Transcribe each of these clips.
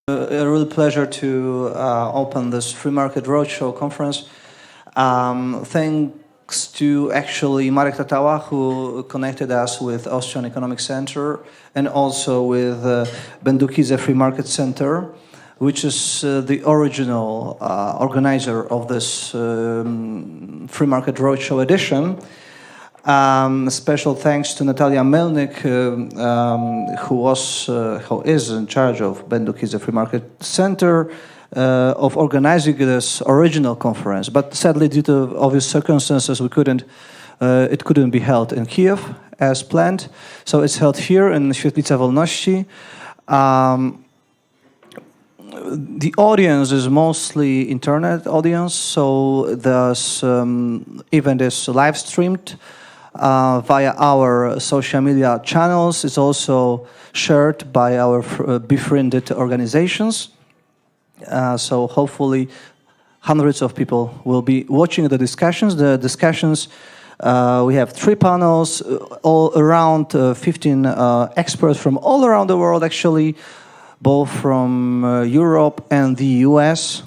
A real pleasure to open this Free Market Roadshow conference. Thanks to actually Marek Tatała, who connected us with Austrian Economic Center and also with Bendukidze Free Market Center, which is the original organizer of this Free Market Roadshow edition. Special thanks to Natalia Melnik, who is in charge of Bendukidze Free Market Center, of organizing this original conference. But sadly, due to obvious circumstances, it couldn't be held in Kyiv as planned. So it's held here in Świetlica Wolności. The audience is mostly internet audience, so this event is live streamed via our social media channels. It's also shared by our befriended organizations. So hopefully hundreds of people will be watching the discussions. The discussions, we have 3 panels, all around 15 experts from all around the world, actually, both from Europe and the US,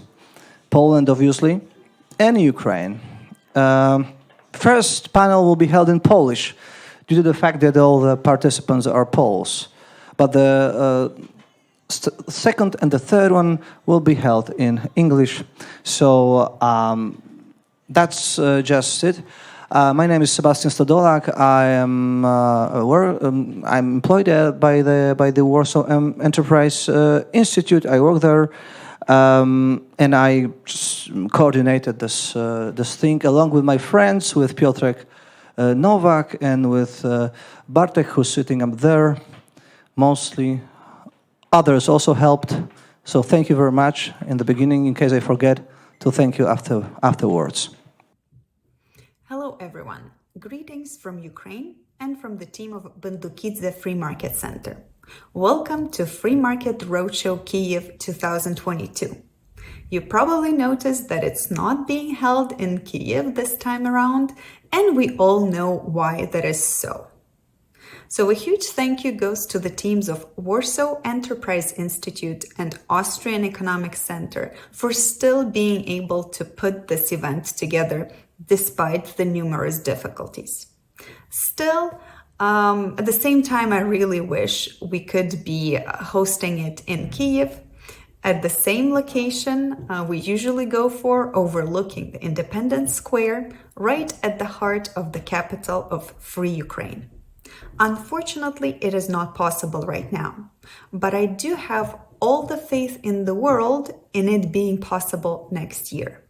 Poland, obviously, and Ukraine. First panel will be held in Polish due to the fact that all the participants are Poles. But the second and the third one will be held in English. So that's just it. My name is Sebastian Stodolak. I'm employed by the Warsaw Enterprise Institute. I work there. And I coordinated this thing along with my friends, with Piotrek Nowak and with Bartek, who's sitting up there. Mostly others also helped. So thank you very much in the beginning, in case I forget to thank you afterwards. Hello, everyone. Greetings from Ukraine and from the team of Bendukidze Free Market Center. Welcome to Free Market Roadshow Kyiv 2022. You probably noticed that it's not being held in Kyiv this time around, and we all know why that is so. So a huge thank you goes to the teams of Warsaw Enterprise Institute and Austrian Economic Center for still being able to put this event together despite the numerous difficulties. Still, at the same time, I really wish we could be hosting it in Kyiv at the same location we usually go for, overlooking the Independence Square, right at the heart of the capital of Free Ukraine. Unfortunately, it is not possible right now, but I do have all the faith in the world in it being possible next year.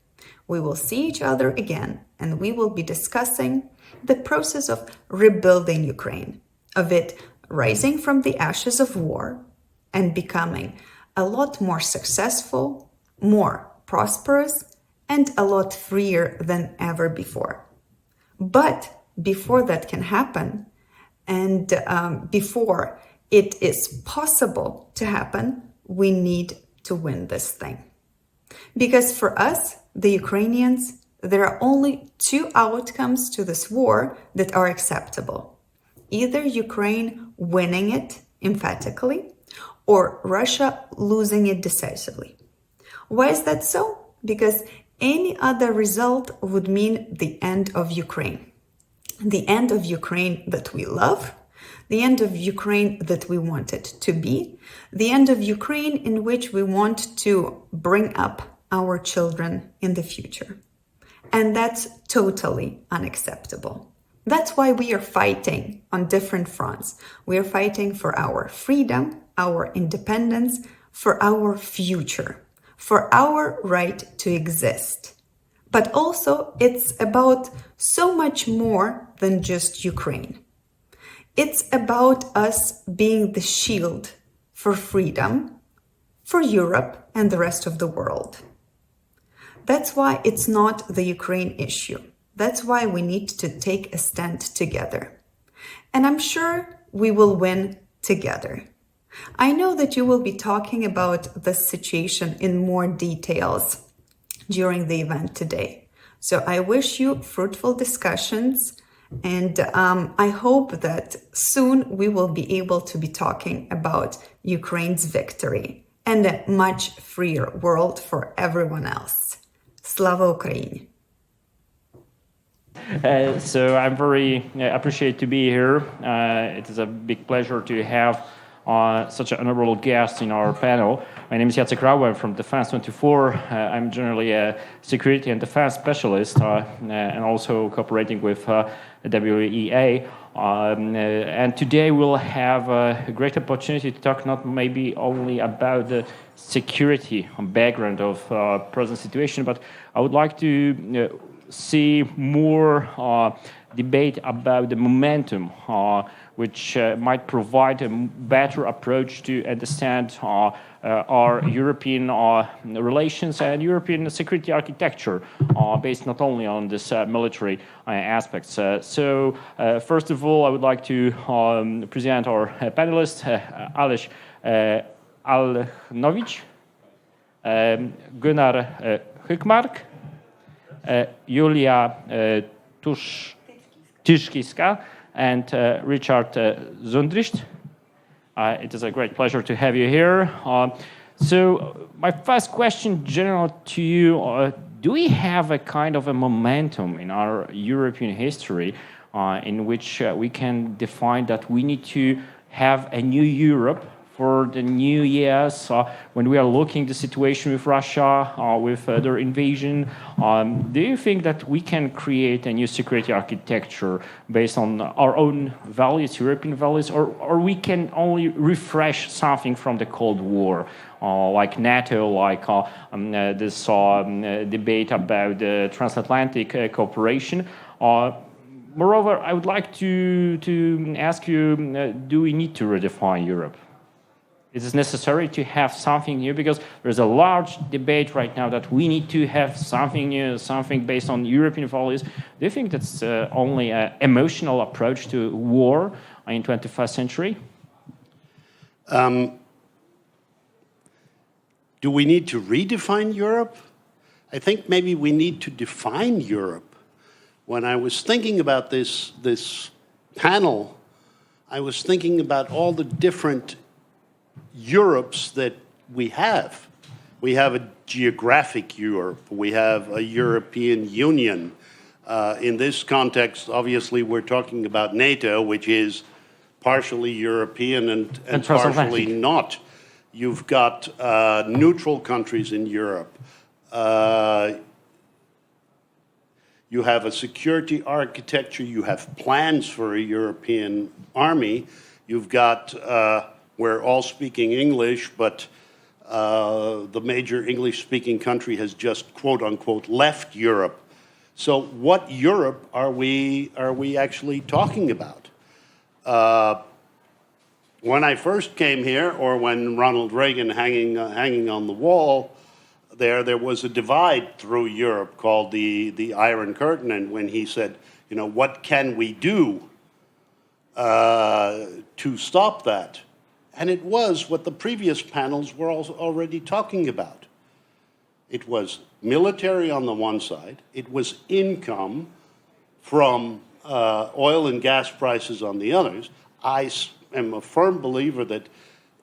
We will see each other again, and we will be discussing the process of rebuilding Ukraine, of it rising from the ashes of war and becoming a lot more successful, more prosperous, and a lot freer than ever before. But before that can happen, and before it is possible to happen, we need to win this thing. Because for us, the Ukrainians, there are only 2 outcomes to this war that are acceptable. Either Ukraine winning it emphatically, or Russia losing it decisively. Why is that so? Because any other result would mean the end of Ukraine. The end of Ukraine that we love, the end of Ukraine that we want it to be, the end of Ukraine in which we want to bring up our children in the future. And that's totally unacceptable. That's why we are fighting on different fronts. We are fighting for our freedom, our independence, for our future, for our right to exist. But also, it's about so much more than just Ukraine. It's about us being the shield for freedom, for Europe and the rest of the world. That's why it's not the Ukraine issue. That's why we need to take a stand together. And I'm sure we will win together. I know that you will be talking about the situation in more details during the event today. So I wish you fruitful discussions, and I hope that soon we will be able to be talking about Ukraine's victory and a much freer world for everyone else. Slava Ukraini! So I'm very appreciated to be here. It is a big pleasure to have such an honorable guest in our panel. My name is Jacek, Raubo. I'm from Defense 24. I'm generally a security and defense specialist and also cooperating with WEA. And today we'll have a great opportunity to talk not maybe only about the security background of present situation, but I would like to see more debate about the momentum which might provide a better approach to understand our European relations and European security architecture based not only on this military aspects. So first of all, I would like to present our panelists, Aleś Alachnovič, Gunnar Hökmark, Yuliya Tychkivska, and Richard Zundritsch. It is a great pleasure to have you here. So my first question, general to you, do we have a kind of a momentum in our European history in which we can define that we need to have a new Europe for the new years when we are looking at the situation with Russia, with their invasion? Do you think that we can create a new security architecture based on our own values, European values, or we can only refresh something from the Cold War, like NATO, like this debate about the transatlantic cooperation? Moreover, I would like to ask you, do we need to redefine Europe? Is it necessary to have something new? Because there's a large debate right now that we need to have something new, something based on European values. Do you think that's only an emotional approach to war in 21st century? Do we need to redefine Europe? I think maybe we need to define Europe. When I was thinking about this panel, I was thinking about all the different Europes that we have. We have a geographic Europe. We have a European Union. In this context, obviously, we're talking about NATO, which is partially European and partially not. You've got neutral countries in Europe. You have a security architecture. You have plans for a European army. You've got we're all speaking English, but the major English-speaking country has just, quote-unquote, left Europe. So what Europe are we actually talking about? When I first came here, or when Ronald Reagan hanging on the wall, there was a divide through Europe called the Iron Curtain, and when he said, you know, what can we do to stop that? And it was what the previous panels were also already talking about. It was military on the one side. It was income from oil and gas prices on the others. I am a firm believer that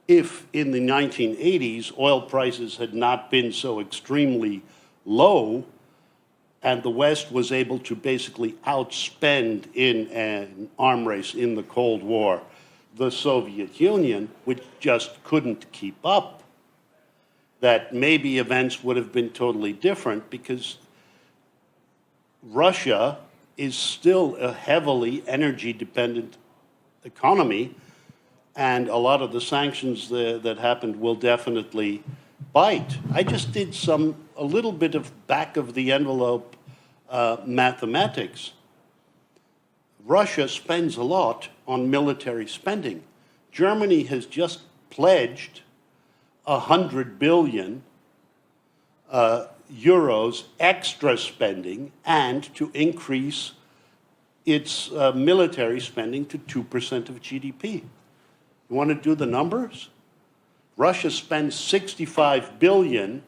if in the 1980s oil prices had not been so extremely low and the West was able to basically outspend in an arm race in the Cold War the Soviet Union, which just couldn't keep up, that maybe events would have been totally different, because Russia is still a heavily energy-dependent economy, and a lot of the sanctions that happened will definitely bite. I just did a little bit of back-of-the-envelope mathematics. Russia spends a lot on military spending. Germany has just pledged 100 billion euros extra spending and to increase its military spending to 2% of GDP. You want to do the numbers? Russia spends 65 billion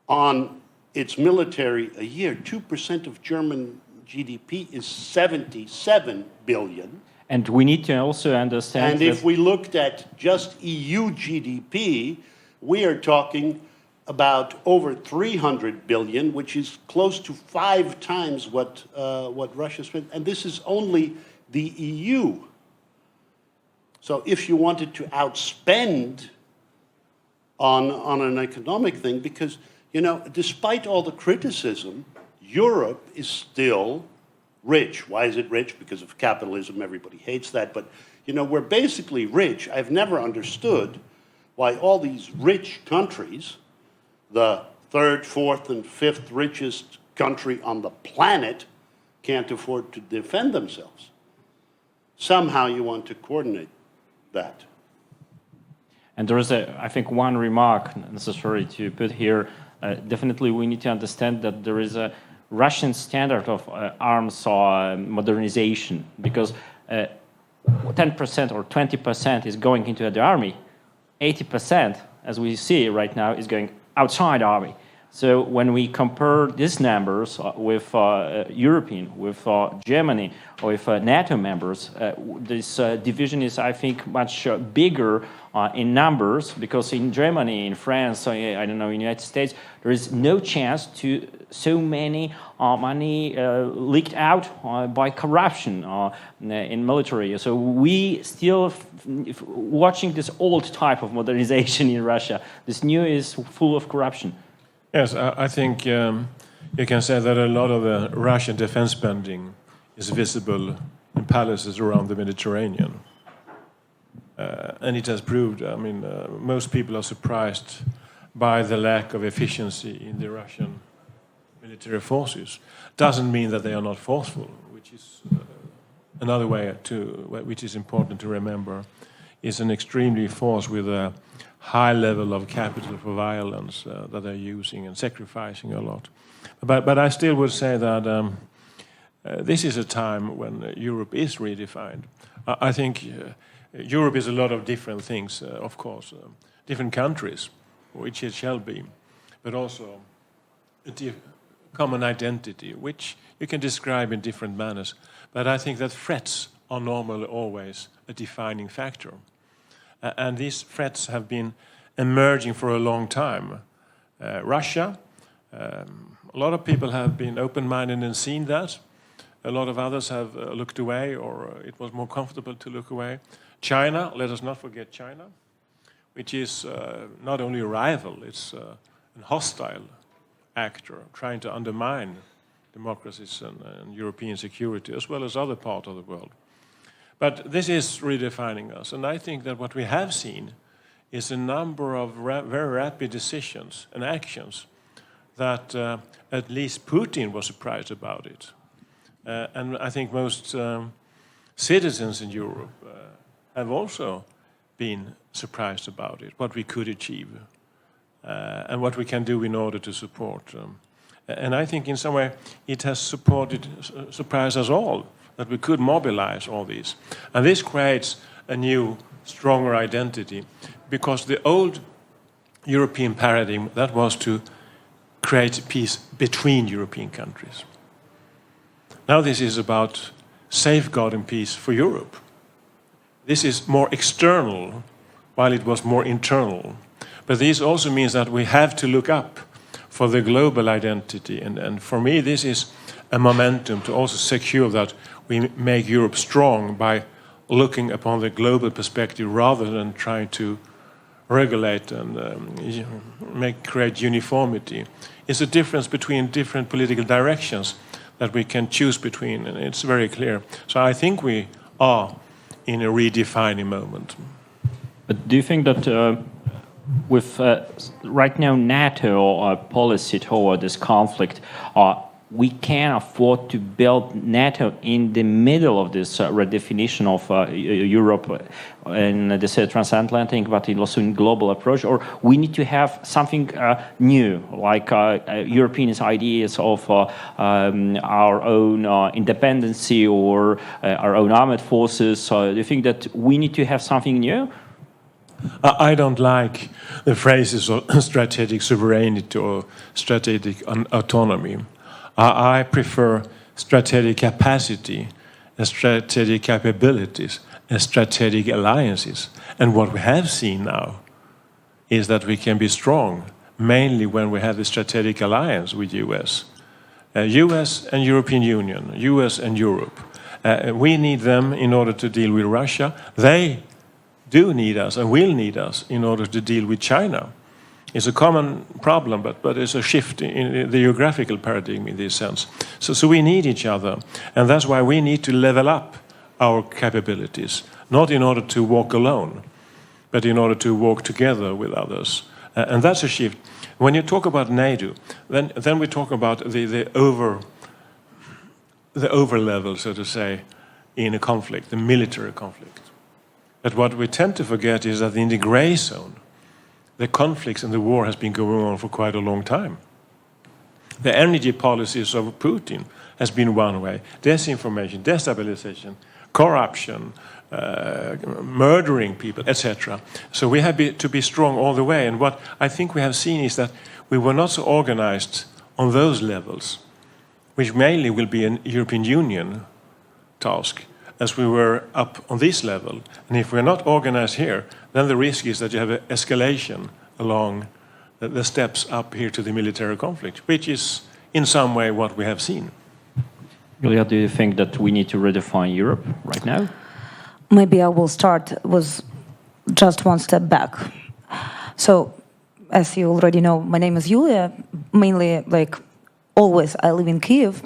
on its military a year. 2% of German GDP is 77 billion. And we need to also understand. And if we looked at just EU GDP, we are talking about over 300 billion, which is close to 5 times what Russia spent. And this is only the EU. So if you wanted to outspend on an economic thing, because, you know, despite all the criticism, Europe is still rich. Why is it rich? Because of capitalism. Everybody hates that. But, you know, we're basically rich. I've never understood why all these rich countries, the 3rd, 4th, and 5th richest country on the planet, can't afford to defend themselves. Somehow you want to coordinate that. And there is, I think, one remark necessary to put here. Definitely we need to understand that there is a Russian standard of arms modernization, because 10% or 20% is going into the army. 80%, as we see right now, is going outside army. So when we compare these numbers with European, with Germany, or with NATO members, this division is, I think, much bigger in numbers, because in Germany, in France, I don't know, in the United States, there is no chance to so many money leaked out by corruption in military. So we still watching this old type of modernization in Russia. This new is full of corruption. Yes, I think you can say that a lot of the Russian defense spending is visible in palaces around the Mediterranean. And it has proved, I mean, most people are surprised by the lack of efficiency in the Russian military forces. Doesn't mean that they are not forceful, which is another way which is important to remember, is an extremely force with a high level of capital for violence that they're using and sacrificing a lot. But I still would say that this is a time when Europe is redefined. I think Europe is a lot of different things, of course, different countries, which it shall be, but also a common identity, which you can describe in different manners. But I think that threats are normally always a defining factor. And these threats have been emerging for a long time. Russia, a lot of people have been open-minded and seen that. A lot of others have looked away, or it was more comfortable to look away. China, let us not forget China, which is not only a rival, it's a hostile actor trying to undermine democracies and European security, as well as other parts of the world. But this is redefining us, and I think that what we have seen is a number of very rapid decisions and actions that at least Putin was surprised about it. And I think most citizens in Europe have also been surprised about it, what we could achieve, and what we can do in order to support. And I think in some way it has surprised us all, that we could mobilize all these. And this creates a new, stronger identity, because the old European paradigm, that was to create peace between European countries. Now this is about safeguarding peace for Europe. This is more external, while it was more internal. But this also means that we have to look up for the global identity. And for me, this is a momentum to also secure that we make Europe strong by looking upon the global perspective rather than trying to regulate and create uniformity. It's a difference between different political directions that we can choose between, and it's very clear. So I think we are in a redefining moment. But do you think that with right now NATO policy toward this conflict, we can afford to build NATO in the middle of this redefinition of Europe and this transatlantic, but also in global approach, or we need to have something new, like European ideas of our own independency or our own armed forces? Do you think that we need to have something new? I don't like the phrases of strategic sovereignty or strategic autonomy. I prefer strategic capacity and strategic capabilities and strategic alliances. And what we have seen now is that we can be strong mainly when we have a strategic alliance with US. US and European Union, US and Europe. We need them in order to deal with Russia. They do need us and will need us in order to deal with China. It's a common problem, but it's a shift in the geographical paradigm in this sense. So we need each other, and that's why we need to level up our capabilities, not in order to walk alone, but in order to walk together with others. And that's a shift. When you talk about NATO, then we talk about the over level, so to say, in a conflict, the military conflict. But what we tend to forget is that in the gray zone, the conflicts and the war has been going on for quite a long time. The energy policies of Putin has been one way: disinformation, destabilization, corruption, murdering people, etc. So we have to be strong all the way. And what I think we have seen is that we were not so organized on those levels, which mainly will be an European Union task, as we were up on this level. And if we're not organized here, then the risk is that you have an escalation along the steps up here to the military conflict, which is in some way what we have seen. Yuliya, do you think that we need to redefine Europe right now? Maybe I will start with just one step back. So, as you already know, my name is Yuliya. Mainly, like always, I live in Kyiv.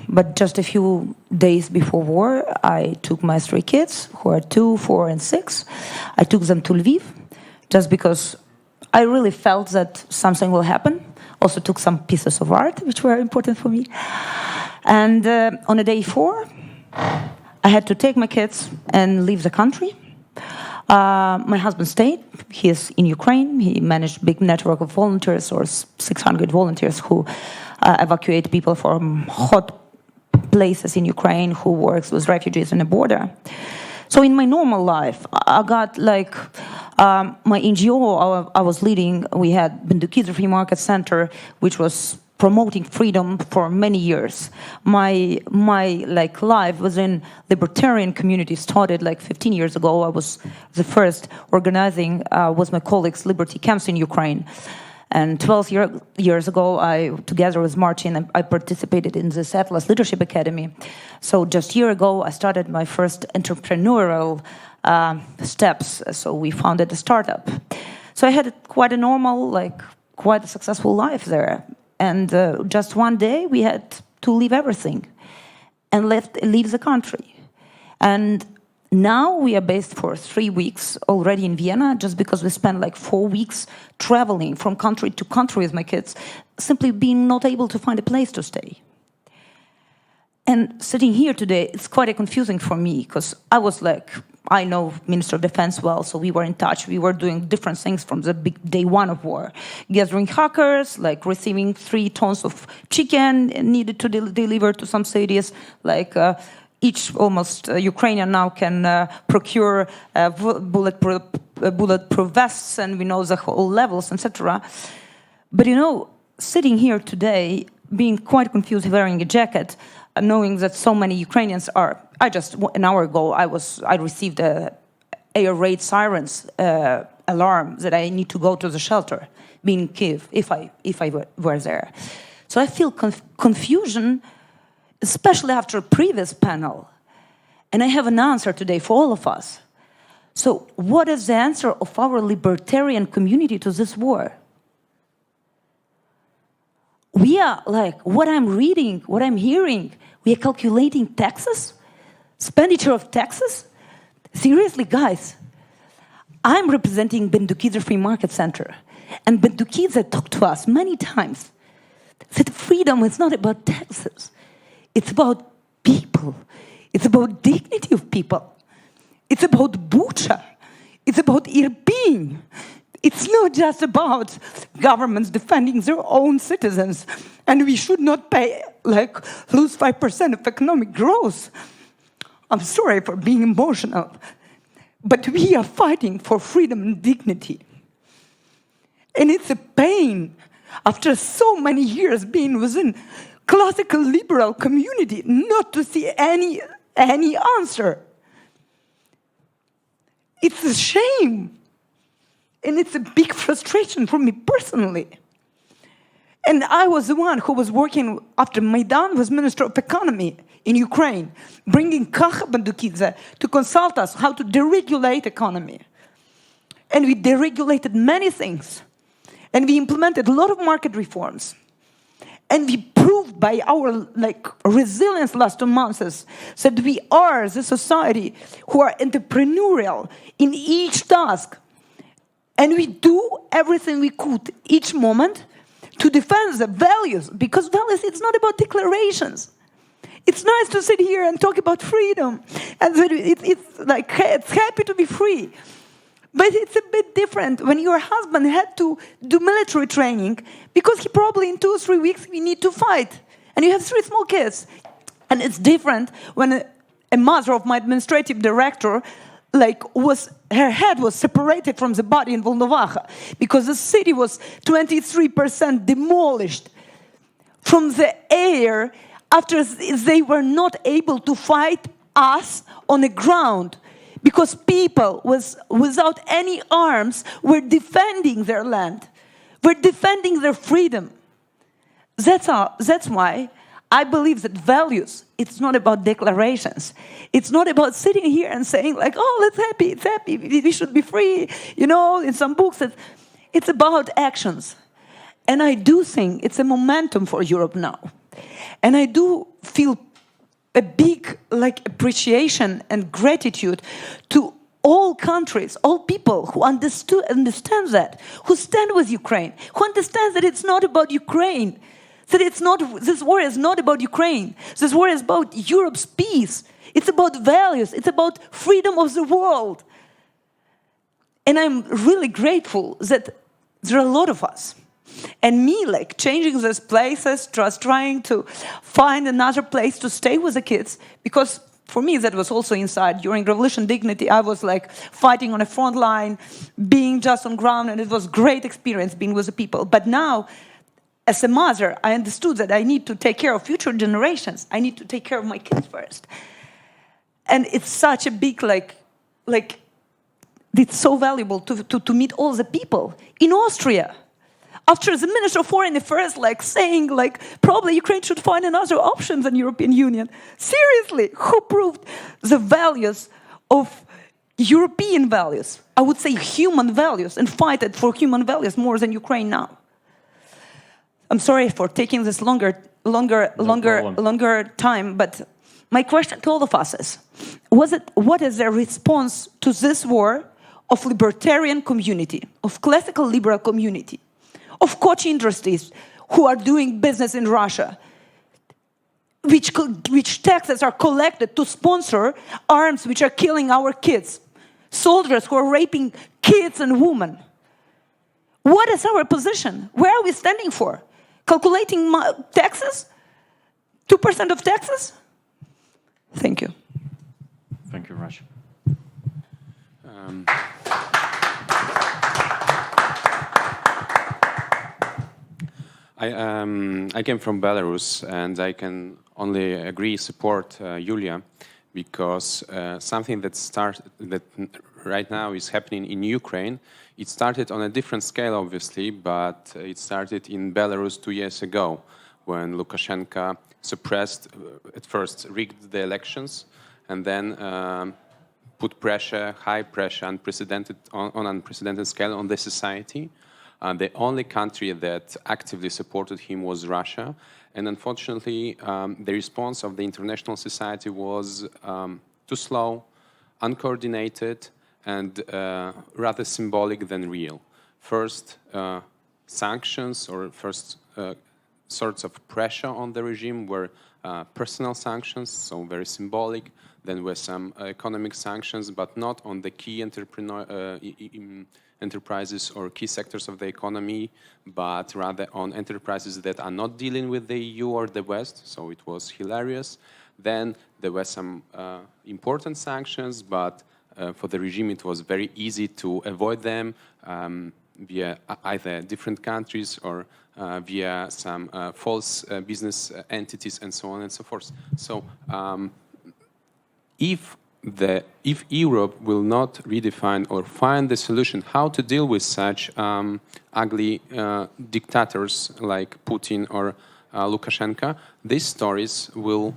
But just a few days before war, I took my 3 kids, who are 2, 4, and 6. I took them to Lviv, just because I really felt that something will happen. Also took some pieces of art, which were important for me. And on a day 4, I had to take my kids and leave the country. My husband stayed. He is in Ukraine. He managed a big network of volunteers, or 600 volunteers who evacuate people from hot places in Ukraine, who works with refugees on the border. So in my normal life, I got like my NGO I was leading. We had Bendukidze Free Market Center, which was promoting freedom for many years. My like life within libertarian community started like 15 years ago. I was the first organizing with my colleagues liberty camps in Ukraine. And 12 years ago, together with Martin, I participated in this Atlas Leadership Academy. So just a year ago, I started my first entrepreneurial steps. So we founded a startup. So I had quite a normal, like quite a successful life there. And just one day, we had to leave everything and leave the country. And now we are based for 3 weeks already in Vienna, just because we spent like 4 weeks traveling from country to country with my kids, simply being not able to find a place to stay. And sitting here today, it's quite confusing for me, because I was like, I know Minister of Defense well, so we were in touch. We were doing different things from the big day 1 of war. Gathering hackers, like receiving 3 tons of chicken needed to deliver to some cities, like each almost Ukrainian now can procure bulletproof vests, and we know the whole levels, etc. But you know, sitting here today, being quite confused, wearing a jacket, knowing that so many Ukrainians are. An hour ago, I received a air raid sirens alarm that I need to go to the shelter, being in Kyiv, if I were there. So I feel confusion, especially after a previous panel. And I have an answer today for all of us. So what is the answer of our libertarian community to this war? We are like, what I'm reading, what I'm hearing, we are calculating taxes, expenditure of taxes. Seriously, guys, I'm representing Bendukidze Free Market Center. And Bendukidze talked to us many times that freedom is not about taxes. It's about people. It's about dignity of people. It's about Bucha. It's about Irpin. It's not just about governments defending their own citizens. And we should not lose 5% of economic growth. I'm sorry for being emotional. But we are fighting for freedom and dignity. And it's a pain after so many years being within classical liberal community not to see any answer. It's a shame. And it's a big frustration for me personally. And I was the one who was working after Maidan was Minister of Economy in Ukraine, bringing Bendukidze to consult us how to deregulate economy. And we deregulated many things. And we implemented a lot of market reforms. And we proved by our resilience last 2 months that we are the society who are entrepreneurial in each task. And we do everything we could each moment to defend the values, because values, it's not about declarations. It's nice to sit here and talk about freedom, and it's happy to be free. But it's a bit different when your husband had to do military training because he probably in 2 or 3 weeks we need to fight, and you have 3 small kids. And it's different when a mother of my administrative director, her head was separated from the body in Volnovakha because the city was 23% demolished from the air after they were not able to fight us on the ground. Because people without any arms were defending their land, were defending their freedom. That's why I believe that values, it's not about declarations. It's not about sitting here and saying it's happy, we should be free. In some books, it's about actions. And I do think it's a momentum for Europe now. And I do feel a big appreciation and gratitude to all countries, all people who understand that, who stand with Ukraine, who understand that it's not about Ukraine, that this war is not about Ukraine. This war is about Europe's peace. It's about values. It's about freedom of the world. And I'm really grateful that there are a lot of us. And me, changing these places, just trying to find another place to stay with the kids, because for me, that was also inside. During Revolution Dignity, I was fighting on a front line, being just on ground, and it was a great experience being with the people. But now, as a mother, I understood that I need to take care of future generations. I need to take care of my kids first. And it's such a big, it's so valuable to meet all the people. In Austria, after the Minister of Foreign Affairs saying probably Ukraine should find another option than European Union. Seriously, who proved the values of European values? I would say human values, and fighted for human values more than Ukraine now. I'm sorry for taking this longer time, but my question to all of us is, what is the response to this war of libertarian community, of classical liberal community, of coach industries who are doing business in Russia, which taxes are collected to sponsor arms which are killing our kids, soldiers who are raping kids and women? What is our position? Where are we standing for? Calculating taxes? 2% of taxes? Thank you. Thank you, Raj. I came from Belarus, and I can only support Yuliya, because something that right now is happening in Ukraine, it started on a different scale, obviously, but it started in Belarus 2 years ago, when Lukashenko suppressed, at first rigged the elections, and then put high pressure, on unprecedented scale on the society. The only country that actively supported him was Russia. And unfortunately, the response of the international society was too slow, uncoordinated, and rather symbolic than real. First, sanctions, or first sorts of pressure on the regime were personal sanctions, so very symbolic. Then were some economic sanctions, but not on the key enterprises or key sectors of the economy, but rather on enterprises that are not dealing with the EU or the West, so it was hilarious. Then there were some important sanctions, but for the regime it was very easy to avoid them. via either different countries or via some false business entities and so on and so forth. So if Europe will not redefine or find the solution how to deal with such ugly dictators like Putin or Lukashenko, these stories will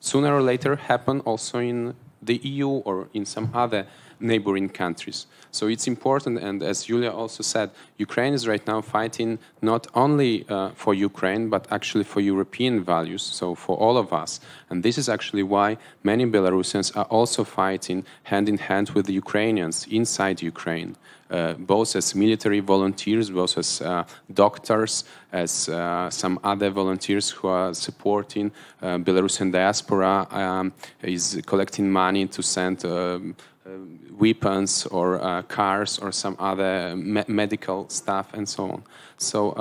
sooner or later happen also in the EU or in some other neighboring countries. So it's important, and as Yuliya also said, Ukraine is right now fighting not only for Ukraine, but actually for European values, so for all of us. And this is actually why many Belarusians are also fighting hand in hand with the Ukrainians inside Ukraine, both as military volunteers, both as doctors, as some other volunteers who are supporting Belarusian diaspora, is collecting money to send weapons or cars or some other medical stuff and so on. So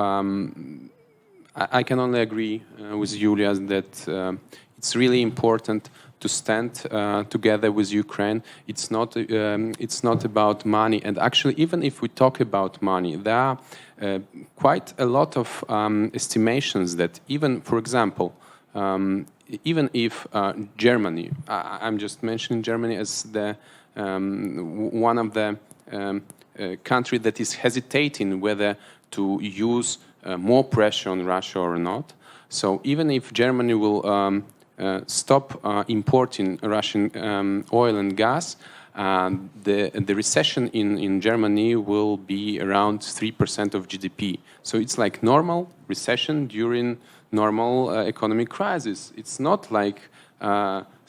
I can only agree with Yuliya that it's really important to stand together with Ukraine. It's not about money. And actually, even if we talk about money, there are quite a lot of estimations that even, for example, even if Germany, I'm just mentioning Germany as the one of the country that is hesitating whether to use more pressure on Russia or not. So even if Germany will stop importing Russian oil and gas, the recession in Germany will be around 3% of GDP. So it's like normal recession during normal economic crisis. It's not like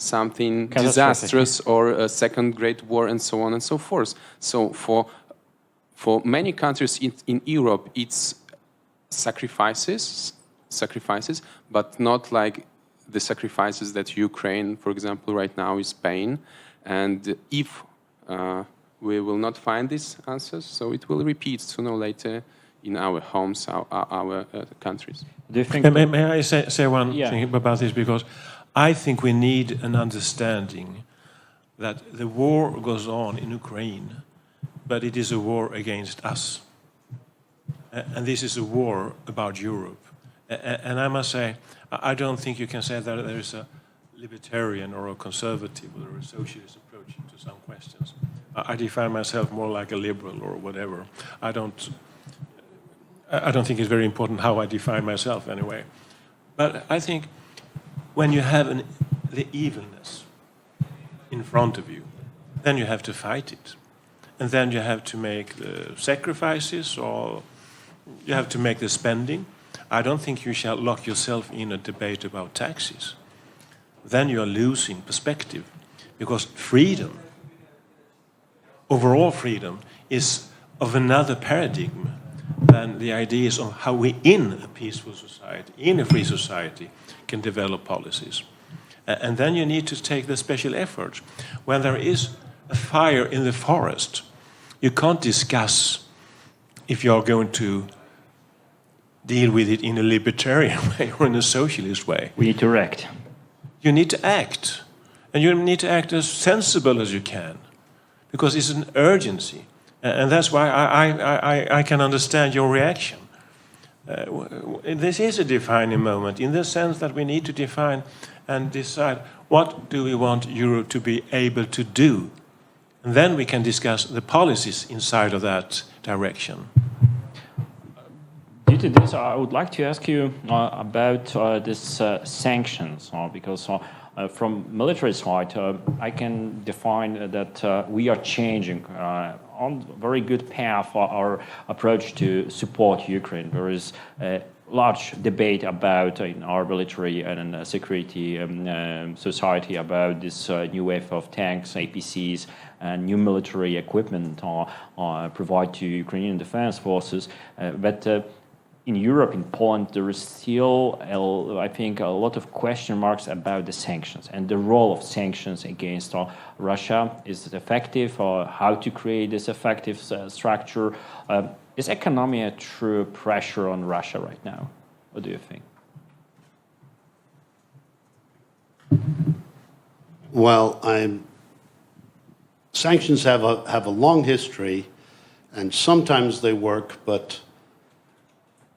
something disastrous or a second Great War and so on and so forth. So for many countries in Europe, it's sacrifices, but not like the sacrifices that Ukraine, for example, right now is paying. And if we will not find these answers, so it will repeat sooner or later in our homes, our countries. Do you think? May I say one thing about this? Because I think we need an understanding that the war goes on in Ukraine, but it is a war against us. And this is a war about Europe. And I must say, I don't think you can say that there is a libertarian or a conservative or a socialist approach to some questions. I define myself more like a liberal or whatever. I don't think it's very important how I define myself anyway. But I think when you have the evilness in front of you, then you have to fight it. And then you have to make the sacrifices or you have to make the spending. I don't think you shall lock yourself in a debate about taxes. Then you are losing perspective. Because freedom, overall freedom, is of another paradigm than the ideas of how we in a peaceful society, in a free society, can develop policies. And then you need to take the special effort. When there is a fire in the forest, you can't discuss if you're going to deal with it in a libertarian way or in a socialist way. We need to act. You need to act. And you need to act as sensible as you can. Because it's an urgency. And that's why I can understand your reaction. This is a defining moment in the sense that we need to define and decide what do we want Europe to be able to do. And then we can discuss the policies inside of that direction. Due to this, I would like to ask you about this sanctions, because from military side, I can define that we are changing on very good path our approach to support Ukraine. There is a large debate about in our military and security society about this new wave of tanks, APCs, and new military equipment provided to Ukrainian defense forces. But in Europe, in Poland, there is still, I think, a lot of question marks about the sanctions and the role of sanctions against Russia. Is it effective, or how to create this effective structure? Is economy a true pressure on Russia right now? What do you think? Well, sanctions have a long history, And sometimes they work, but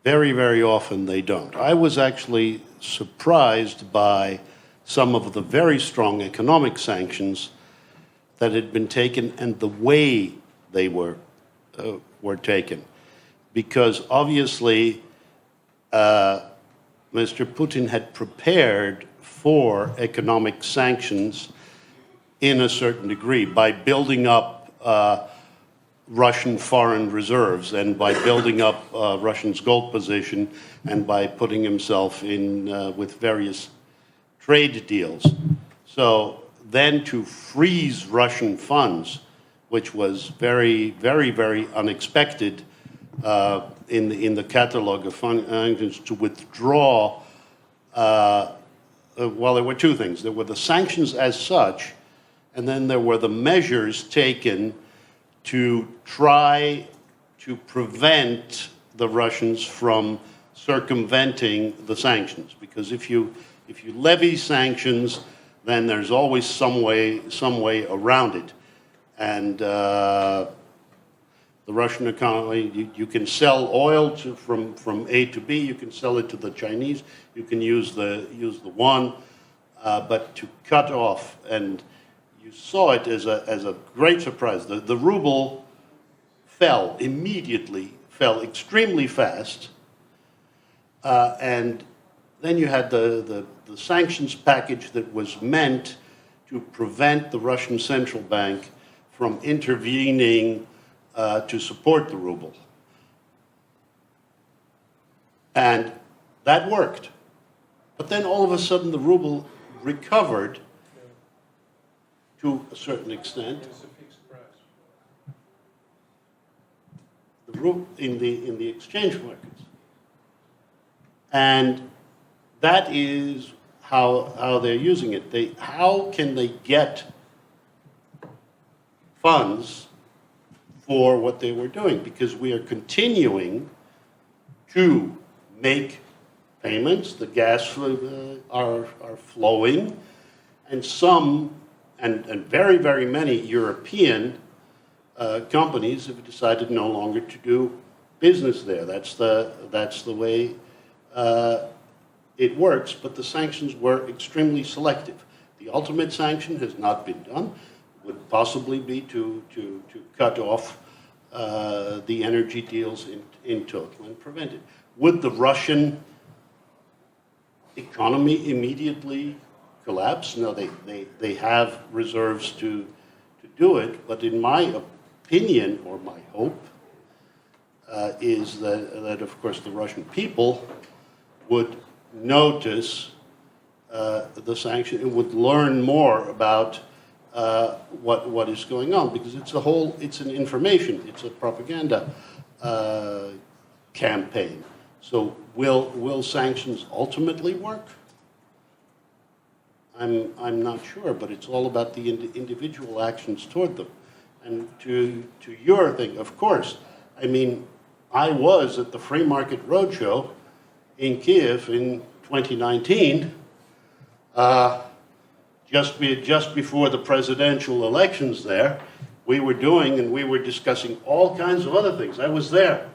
very, very often they don't. I was actually surprised by some of the very strong economic sanctions that had been taken and the way they were taken. Because obviously, Mr. Putin had prepared for economic sanctions in a certain degree by building up Russian foreign reserves and by building up Russia's gold position and by putting himself in with various trade deals. So then to freeze Russian funds, which was very, very, very unexpected in the catalog of sanctions, to withdraw, well, there were two things. There were the sanctions as such, and then there were the measures taken to try to prevent the Russians from circumventing the sanctions. Because if you levy sanctions, then there's always some way around it. And the Russian economy, you can sell oil from A to B, you can sell it to the Chinese, you can use the yuan, but to cut off, and you saw it as a great surprise. The ruble fell immediately, fell extremely fast, and then you had the sanctions package that was meant to prevent the Russian central bank from intervening to support the ruble. And that worked. But then all of a sudden the ruble recovered to a certain extent. The ruble in the exchange markets. And that is how they're using it. How can they get funds for what they were doing? Because we are continuing to make payments. The gas are flowing, and some, and very, very many European companies have decided no longer to do business there. That's the way it works. But the sanctions were extremely selective. The ultimate sanction has not been done. Would possibly be to cut off the energy deals in total and prevent it. Would the Russian economy immediately collapse? No, they have reserves to do it, but in my opinion, or my hope, is that of course the Russian people would notice the sanction and would learn more about what is going on, because it's an information, it's a propaganda campaign. So will sanctions ultimately work? I'm not sure, but it's all about the individual actions toward them. And to your thing, of course, I mean, I was at the Free Market Roadshow in Kyiv in 2019. Just before the presidential elections there, we were discussing all kinds of other things. I was there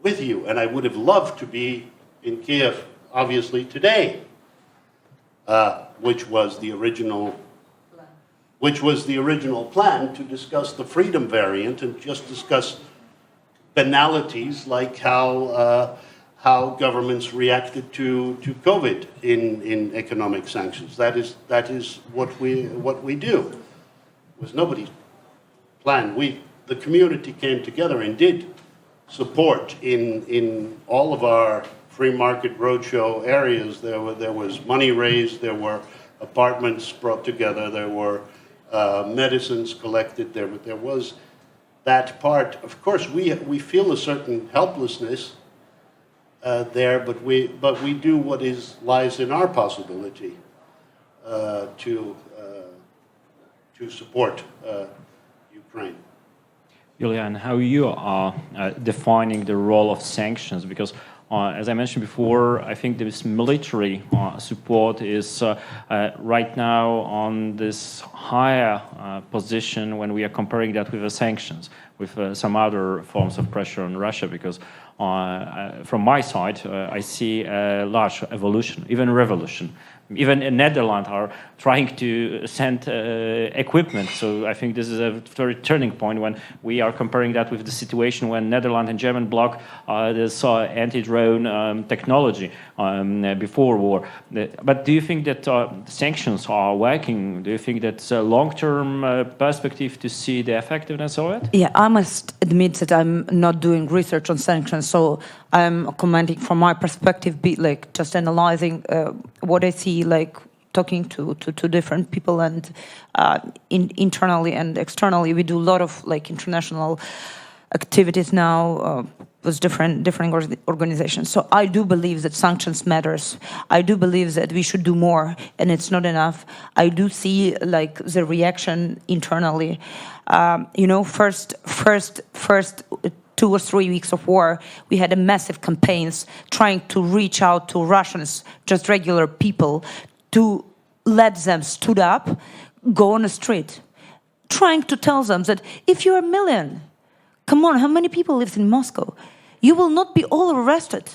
with you, and I would have loved to be in Kyiv, obviously, today, which was the original plan to discuss the freedom variant and just discuss banalities like how governments reacted to COVID in economic sanctions. That is what we do. It was nobody's plan. The community came together and did support in all of our Free Market Roadshow areas. There was money raised, there were apartments brought together, there were medicines collected, there was that part. Of course, we feel a certain helplessness there, but we do what lies in our possibility to support Ukraine. Yuliya, and how you are defining the role of sanctions, because as I mentioned before, I think this military support is right now on this higher position when we are comparing that with the sanctions. with some other forms of pressure on Russia, because from my side, I see a large evolution, even revolution. Even in Netherlands are trying to send equipment. So I think this is a very turning point when we are comparing that with the situation when Netherlands and German bloc they saw anti-drone technology before war. But do you think that sanctions are working? Do you think that's a long-term perspective to see the effectiveness of it? Yeah, I must admit that I'm not doing research on sanctions, so I'm commenting from my perspective, like just analyzing what I see, like talking to different people, and internally and externally. We do a lot of like international activities now with different organizations. So I do believe that sanctions matters. I do believe that we should do more, and it's not enough. I do see like the reaction internally. First 2 or 3 weeks of war, we had a massive campaigns trying to reach out to Russians, just regular people, to let them stood up, go on the street, trying to tell them that if you're a million, come on, how many people live in Moscow? You will not be all arrested.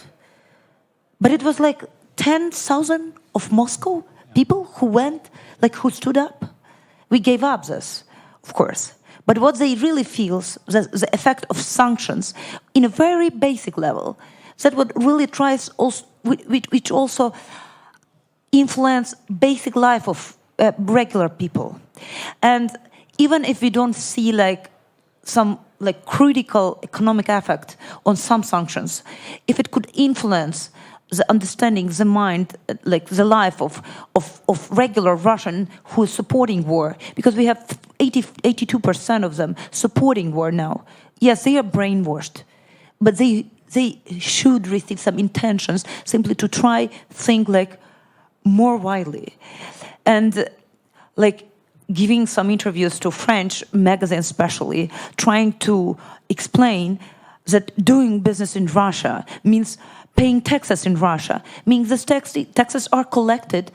But it was like 10,000 of Moscow people who went, like who stood up. We gave up this, of course. But what they really feel, the effect of sanctions, in a very basic level, that what really tries also, which also influence basic life of regular people. And even if we don't see like some like critical economic effect on some sanctions, if it could influence the understanding, the mind, like the life of regular Russian who is supporting war, because we have 82% of them supporting war now. Yes, they are brainwashed, but they should receive some intentions simply to try think like more widely, and like giving some interviews to French magazines, especially trying to explain that doing business in Russia means paying taxes in Russia, means the taxes are collected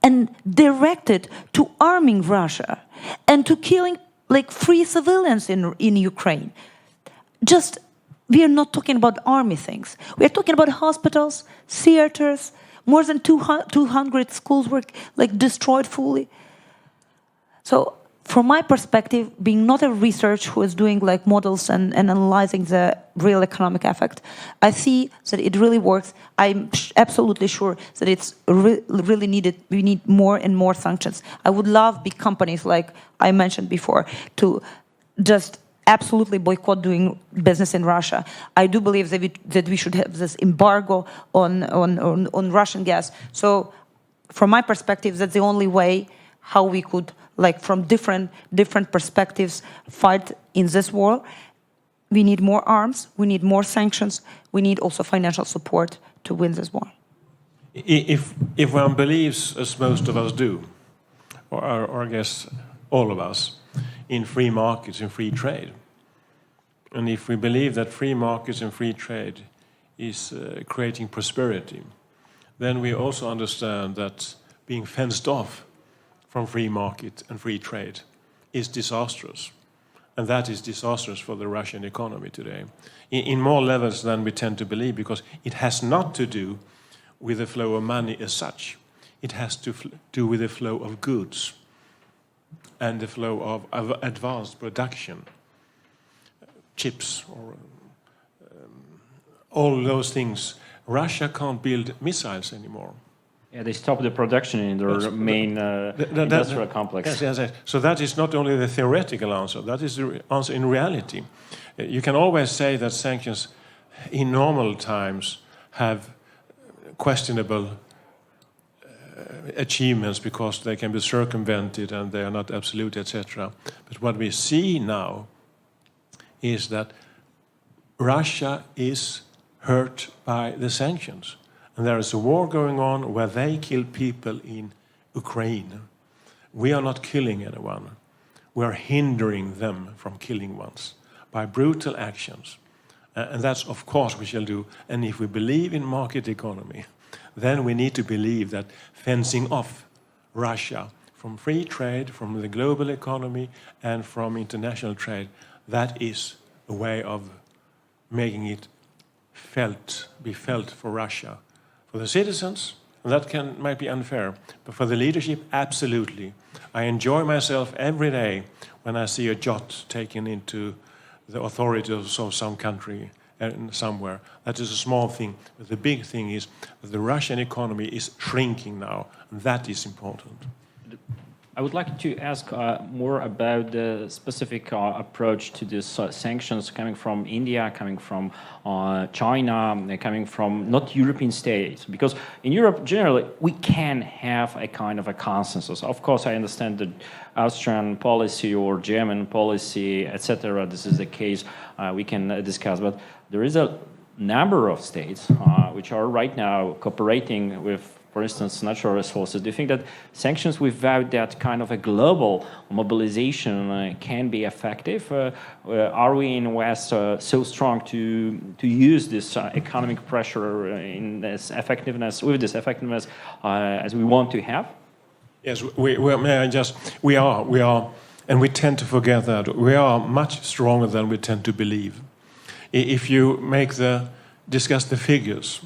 and directed to arming Russia and to killing like free civilians in Ukraine. Just, we are not talking about army things. We are talking about hospitals, theaters, more than 200 schools were like destroyed fully. So from my perspective, being not a researcher who is doing like models and analyzing the real economic effect, I see that it really works. I'm absolutely sure that it's really needed. We need more and more sanctions. I would love big companies like I mentioned before to just absolutely boycott doing business in Russia. I do believe that we should have this embargo on Russian gas. So from my perspective, that's the only way how we could, like from different perspectives, fight in this war. We need more arms, we need more sanctions, we need also financial support to win this war. If one believes, as most of us do, or I guess all of us, in free markets and free trade, and if we believe that free markets and free trade is creating prosperity, then we also understand that being fenced off from free market and free trade is disastrous. And that is disastrous for the Russian economy today, in more levels than we tend to believe, because it has not to do with the flow of money as such. It has to do with the flow of goods and the flow of advanced production, chips, or all those things. Russia can't build missiles anymore. Yeah, they stopped the production in their main industrial complex. Yes. So that is not only the theoretical answer, that is the answer in reality. You can always say that sanctions in normal times have questionable achievements because they can be circumvented and they are not absolute, etc. But what we see now is that Russia is hurt by the sanctions. And there is a war going on where they kill people in Ukraine. We are not killing anyone. We are hindering them from killing ones by brutal actions. And that's, of course, we shall do. And if we believe in market economy, then we need to believe that fencing off Russia from free trade, from the global economy, and from international trade, that is a way of making it be felt for Russia. For the citizens, that might be unfair, but for the leadership, absolutely. I enjoy myself every day when I see a jot taken into the authorities of some country and somewhere. That is a small thing, but the big thing is that the Russian economy is shrinking now, and that is important. I would like to ask more about the specific approach to these sanctions coming from India, coming from China, coming from not European states. Because in Europe, generally, we can have a kind of a consensus. Of course, I understand the Austrian policy or German policy, etc. This is the case we can discuss. But there is a number of states which are right now cooperating with, for instance, natural resources. Do you think that sanctions without that kind of a global mobilization can be effective? Are we in West so strong to use this economic pressure in this effectiveness, with this effectiveness as we want to have? Yes, we are, and we tend to forget that. We are much stronger than we tend to believe. If you discuss the figures,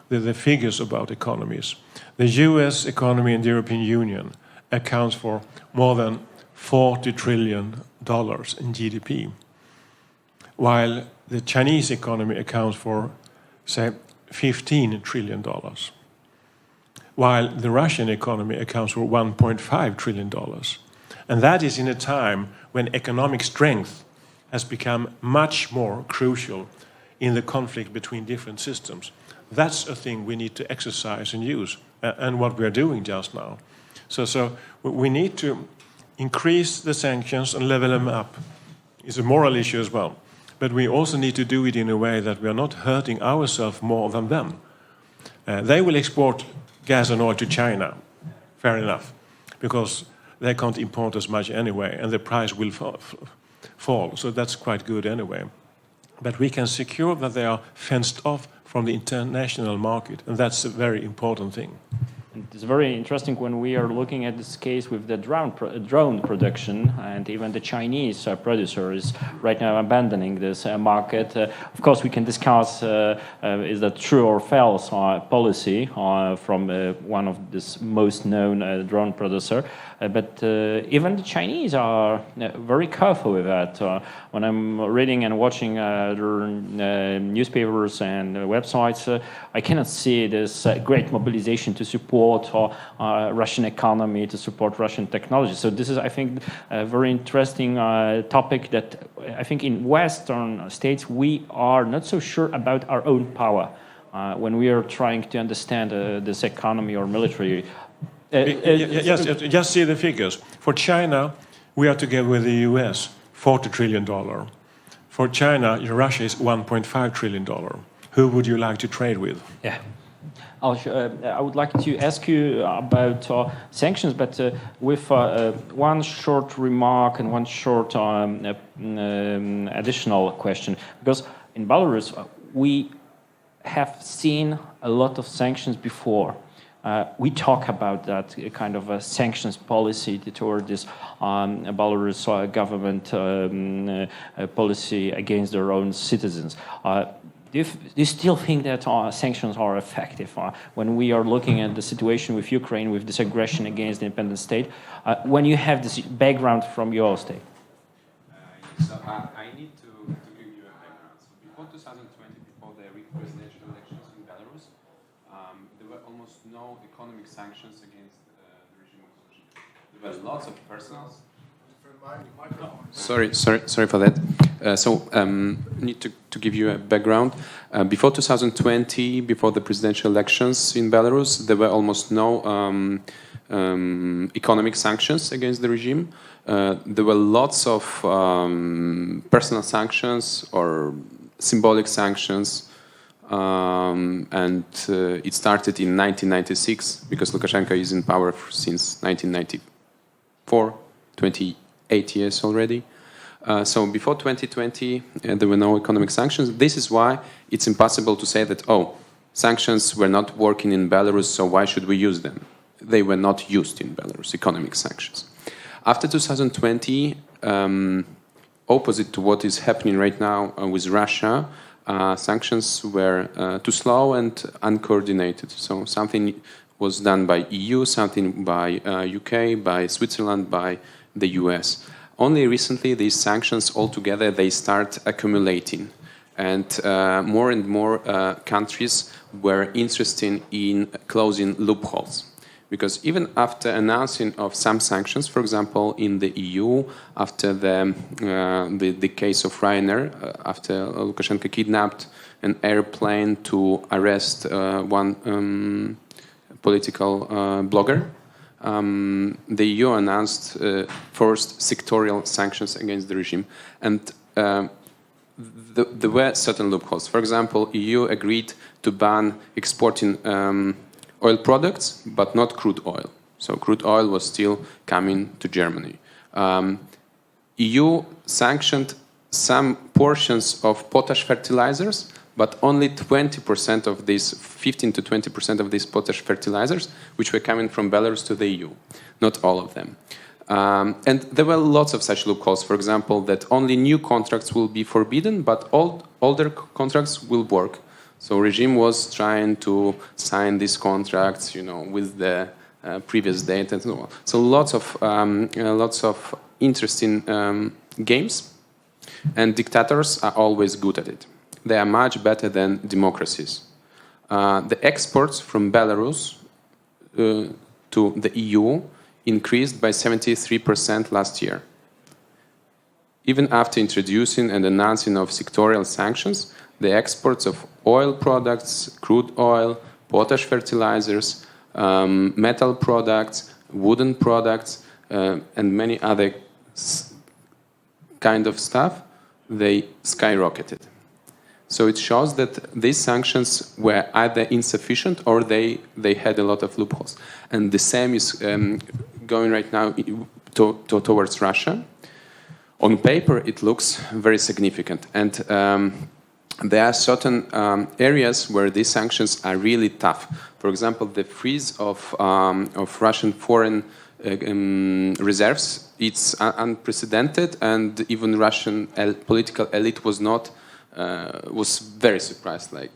the figures about economies. The US economy in the European Union accounts for more than $40 trillion in GDP, while the Chinese economy accounts for, say, $15 trillion, while the Russian economy accounts for $1.5 trillion. And that is in a time when economic strength has become much more crucial in the conflict between different systems. That's a thing we need to exercise and use, and what we're doing just now. So we need to increase the sanctions and level them up. It's a moral issue as well. But we also need to do it in a way that we are not hurting ourselves more than them. They will export gas and oil to China, fair enough, because they can't import as much anyway, and the price will fall. So that's quite good anyway. But we can secure that they are fenced off from the international market, and that's a very important thing. It's very interesting when we are looking at this case with the drone production, and even the Chinese producer is right now abandoning this market. Of course, we can discuss is that true or false policy from one of this most known drone producer. But even the Chinese are very careful with that. When I'm reading and watching their newspapers and websites, I cannot see this great mobilization to support Russian economy, to support Russian technology. So this is, I think, a very interesting topic that I think in Western states we are not so sure about our own power when we are trying to understand this economy or military. Yes, just see the figures. For China, we are together with the US, $40 trillion. For China, Russia is $1.5 trillion. Who would you like to trade with? Yeah. I would like to ask you about sanctions, but with one short remark and one short additional question. Because in Belarus, we have seen a lot of sanctions before. We talk about that kind of a sanctions policy toward this Belarus government policy against their own citizens. Do you still think that sanctions are effective when we are looking at the situation with Ukraine, with this aggression against the independent state, when you have this background from your state? So I need to give you a background. So before 2020, before the presidential elections in Belarus, there were almost no economic sanctions against the regime of Lukashenko. There were lots of personals. Sorry for that. Need to give you a background. Before 2020, before the presidential elections in Belarus, there were almost no economic sanctions against the regime. There were lots of personal sanctions or symbolic sanctions, and it started in 1996 because Lukashenko is in power since 1994, 28 years already. So before 2020, there were no economic sanctions. This is why it's impossible to say that, sanctions were not working in Belarus, so why should we use them? They were not used in Belarus, economic sanctions. After 2020, opposite to what is happening right now with Russia. Sanctions were too slow and uncoordinated. So something was done by EU, something by UK, by Switzerland, by the US. Only recently, these sanctions altogether, they start accumulating. And more countries were interested in closing loopholes. Because even after announcing of some sanctions, for example, in the EU, after the case of Ryanair, after Lukashenko kidnapped an airplane to arrest one political blogger, the EU announced first sectorial sanctions against the regime. And there were certain loopholes. For example, EU agreed to ban exporting oil products, but not crude oil. So crude oil was still coming to Germany. EU sanctioned some portions of potash fertilizers, but only 20% of these, 15 to 20% of these potash fertilizers, which were coming from Belarus to the EU, not all of them. And there were lots of such loopholes. For example, that only new contracts will be forbidden, but older contracts will work. So regime was trying to sign these contracts, with the previous date and so on. So lots of interesting games, and dictators are always good at it. They are much better than democracies. The exports from Belarus to the EU increased by 73% last year. Even after introducing and announcing of sectorial sanctions, the exports of oil products, crude oil, potash fertilizers, metal products, wooden products, and many other kind of stuff, they skyrocketed. So it shows that these sanctions were either insufficient or they had a lot of loopholes. And the same is going right now towards Russia. On paper, it looks very significant. And there are certain areas where these sanctions are really tough. For example, the freeze of Russian foreign reserves, it's unprecedented, and even Russian political elite was very surprised, like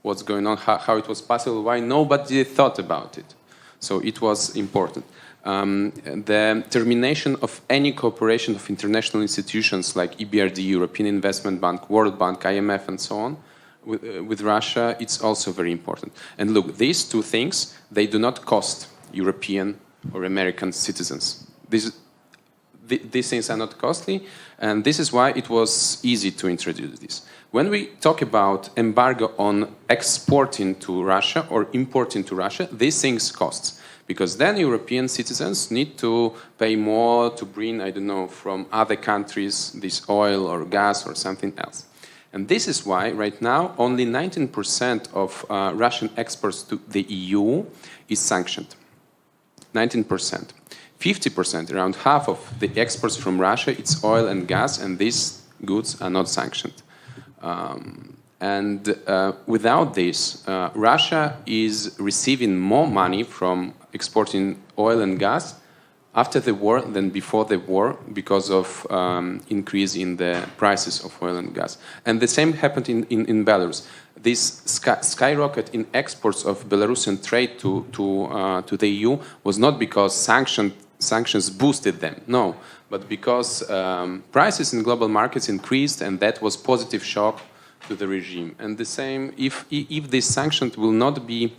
what's going on, how it was possible, why nobody thought about it. So it was important. The termination of any cooperation of international institutions like EBRD, European Investment Bank, World Bank, IMF, and so on, with Russia, it's also very important. And look, these two things, they do not cost European or American citizens. These things are not costly, and this is why it was easy to introduce this. When we talk about embargo on exporting to Russia or importing to Russia, these things cost. Because then European citizens need to pay more to bring, I don't know, from other countries, this oil or gas or something else. And this is why, right now, only 19% of Russian exports to the EU is sanctioned. 19%. 50%, around half of the exports from Russia, it's oil and gas, and these goods are not sanctioned. Without this, Russia is receiving more money from exporting oil and gas after the war than before the war because of increase in the prices of oil and gas. And the same happened in Belarus. This skyrocket in exports of Belarusian trade to the EU was not because sanctions boosted them, no, but because prices in global markets increased, and that was positive shock to the regime. And the same, if these sanctions will not be,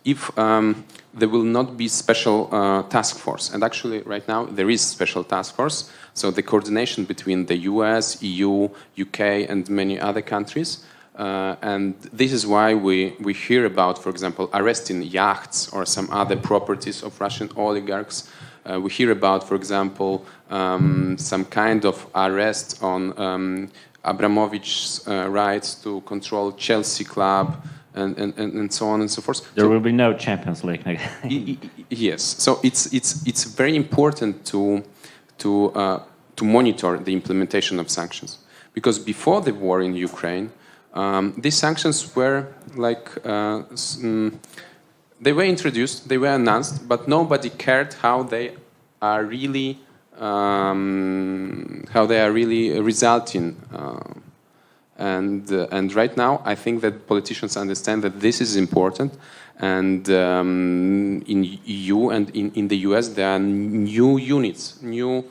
if there will not be special task force, and actually right now there is special task force, so the coordination between the US, EU, UK, and many other countries, and this is why we hear about, for example, arresting yachts or some other properties of Russian oligarchs. We hear about, for example, some kind of arrest on Abramovich's rights to control Chelsea club and so on and so forth. There will be no Champions League. Yes, so it's very important to monitor the implementation of sanctions, because before the war in Ukraine, these sanctions were like they were introduced, they were announced, but nobody cared how they are really how they are really resulting. And right now, I think that politicians understand that this is important. And in EU and in the US, there are new units, new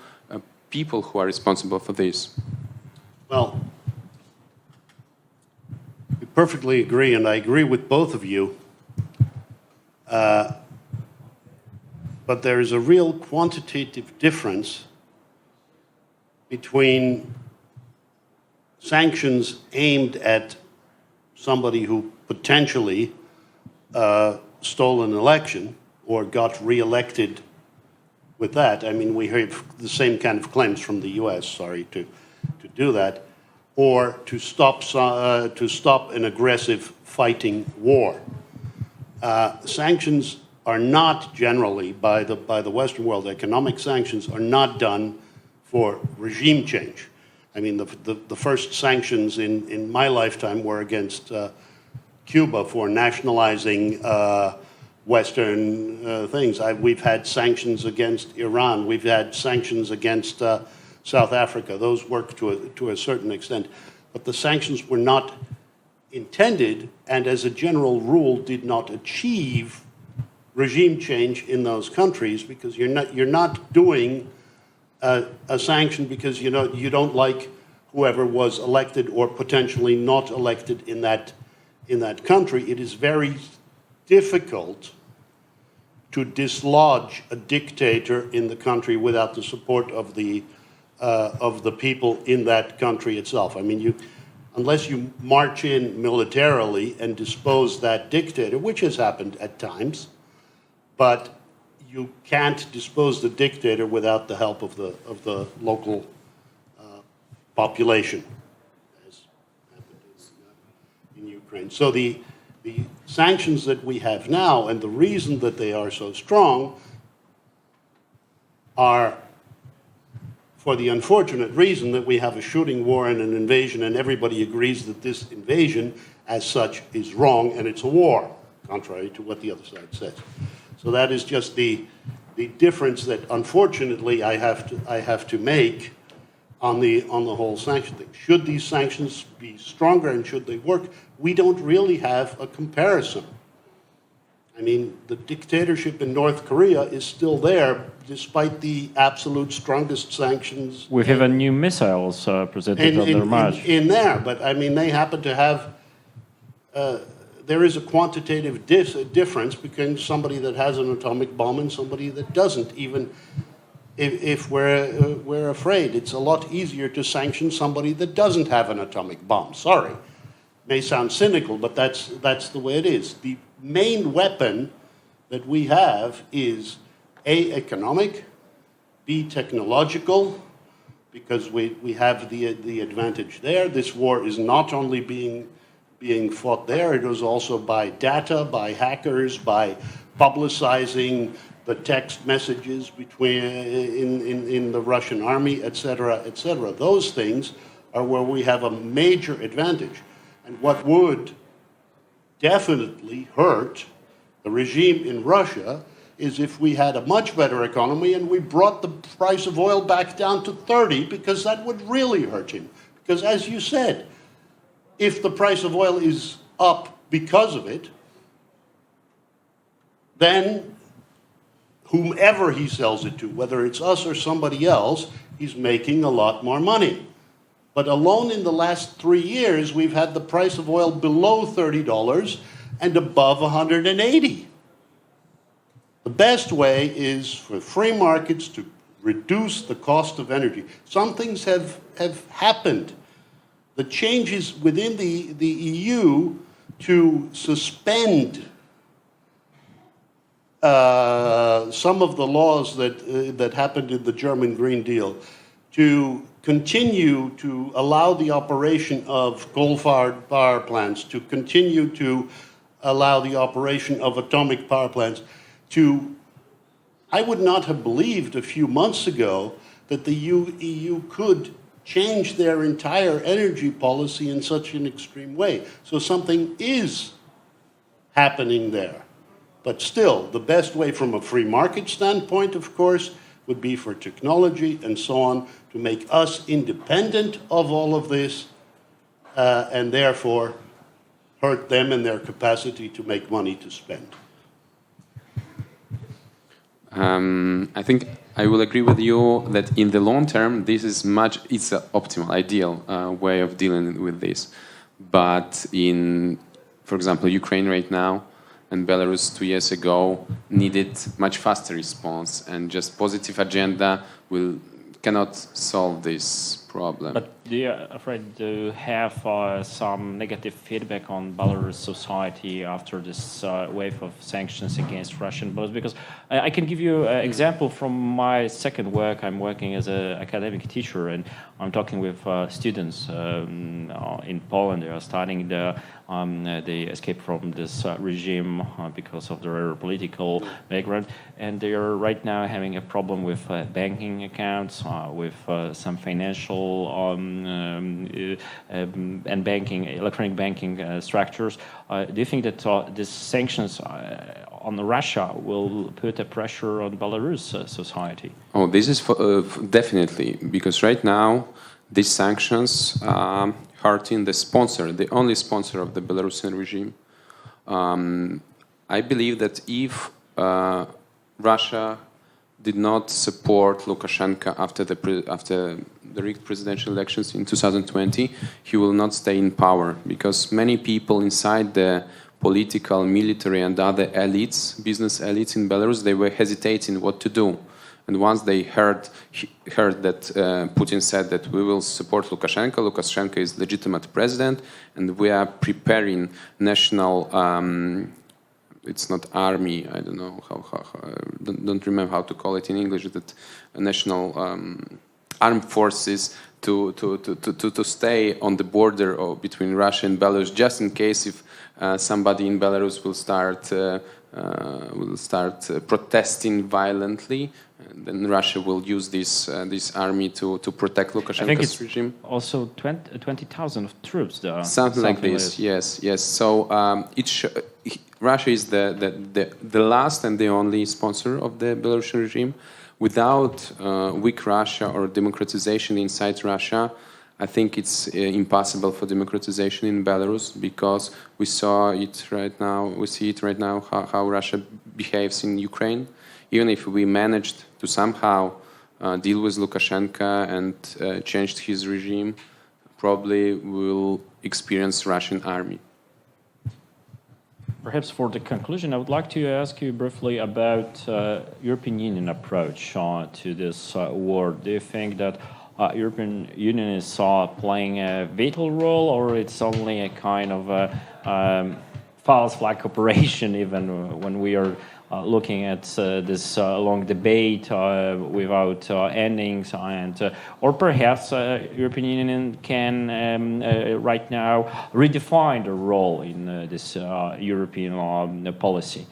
people who are responsible for this. Well, I perfectly agree, and I agree with both of you. But there is a real quantitative difference between sanctions aimed at somebody who potentially stole an election or got reelected with that. I mean, we heard the same kind of claims from the US, sorry to do that, or to stop an aggressive fighting war. Sanctions are not generally, by the Western world, economic sanctions are not done for regime change. I mean, the first sanctions in my lifetime were against Cuba for nationalizing Western things. We've had sanctions against Iran. We've had sanctions against South Africa. Those work to a certain extent. But the sanctions were not intended, and as a general rule, did not achieve regime change in those countries, because you're not doing a sanction because you don't like whoever was elected or potentially not elected in that country. It is very difficult to dislodge a dictator in the country without the support of the people in that country itself. I mean, unless you march in militarily and dispose that dictator, which has happened at times, but you can't dispose the dictator without the help of the local population, as happened in Ukraine. So the sanctions that we have now, and the reason that they are so strong, are for the unfortunate reason that we have a shooting war and an invasion, and everybody agrees that this invasion, as such, is wrong, and it's a war, contrary to what the other side says. So that is just the difference that, unfortunately, I have to make on the whole sanction thing. Should these sanctions be stronger and should they work? We don't really have a comparison. I mean, the dictatorship in North Korea is still there, despite the absolute strongest sanctions. We have a new missiles presented on their march. In there, but I mean, they happen to have. There is a quantitative difference between somebody that has an atomic bomb and somebody that doesn't. Even if we're afraid, it's a lot easier to sanction somebody that doesn't have an atomic bomb. Sorry, may sound cynical, but that's the way it is. The main weapon that we have is A, economic, B, technological, because we have the advantage there. This war is not only being fought there, it was also by data, by hackers, by publicizing the text messages in the Russian army, etc., etc. Those things are where we have a major advantage. And what would definitely hurt the regime in Russia is if we had a much better economy and we brought the price of oil back down to 30, because that would really hurt him. Because as you said, if the price of oil is up because of it, then whomever he sells it to, whether it's us or somebody else, he's making a lot more money. But alone in the last 3 years, we've had the price of oil below $30 and above 180. The best way is for free markets to reduce the cost of energy. Some things have happened. The changes within the EU to suspend some of the laws that happened in the German Green Deal, to continue to allow the operation of coal-fired power plants, to continue to allow the operation of atomic power plants, I would not have believed a few months ago that the EU could change their entire energy policy in such an extreme way. So something is happening there. But still, the best way from a free market standpoint, of course, would be for technology and so on to make us independent of all of this and therefore hurt them in their capacity to make money to spend. I think I will agree with you that in the long term, this is it's an optimal, ideal way of dealing with this. But in, for example, Ukraine right now and Belarus 2 years ago needed much faster response, and just positive agenda cannot solve this problem. But do you afraid to have some negative feedback on Belarus society after this wave of sanctions against Russian Belarus? Because I can give you an example from my second work. I'm working as an academic teacher, and I'm talking with students in Poland. They are studying they escape from this regime because of their political background, and they are right now having a problem with banking accounts, with some financial and banking, electronic banking structures. Do you think that these sanctions on Russia will put a pressure on Belarus society? Oh, this is definitely, because right now these sanctions are hurting the only sponsor of the Belarusian regime. I believe that if Russia did not support Lukashenko after the rigged presidential elections in 2020, he will not stay in power, because many people inside the political, military and other elites, business elites in Belarus, they were hesitating what to do. And once they heard that Putin said that we will support Lukashenko, Lukashenko is legitimate president, and we are preparing national it's not army, I don't know don't remember how to call it in English, that national armed forces to stay on the border between Russia and Belarus, just in case if somebody in Belarus will start protesting violently, and then Russia will use this army to protect Lukashenko's regime. Also 20,000 of troops there. Something like this. Yes. So Russia is the last and the only sponsor of the Belarusian regime. Without weak Russia or democratization inside Russia, I think it's impossible for democratization in Belarus, because we see it right now how Russia behaves in Ukraine. Even if we managed to somehow deal with Lukashenko and changed his regime, probably we'll experience Russian army. Perhaps for the conclusion, I would like to ask you briefly about European Union approach to this war. Do you think that European Union is playing a vital role, or it's only a kind of false flag operation, even when we are looking at this long debate without endings, or perhaps European Union can right now redefine the role in this European policy?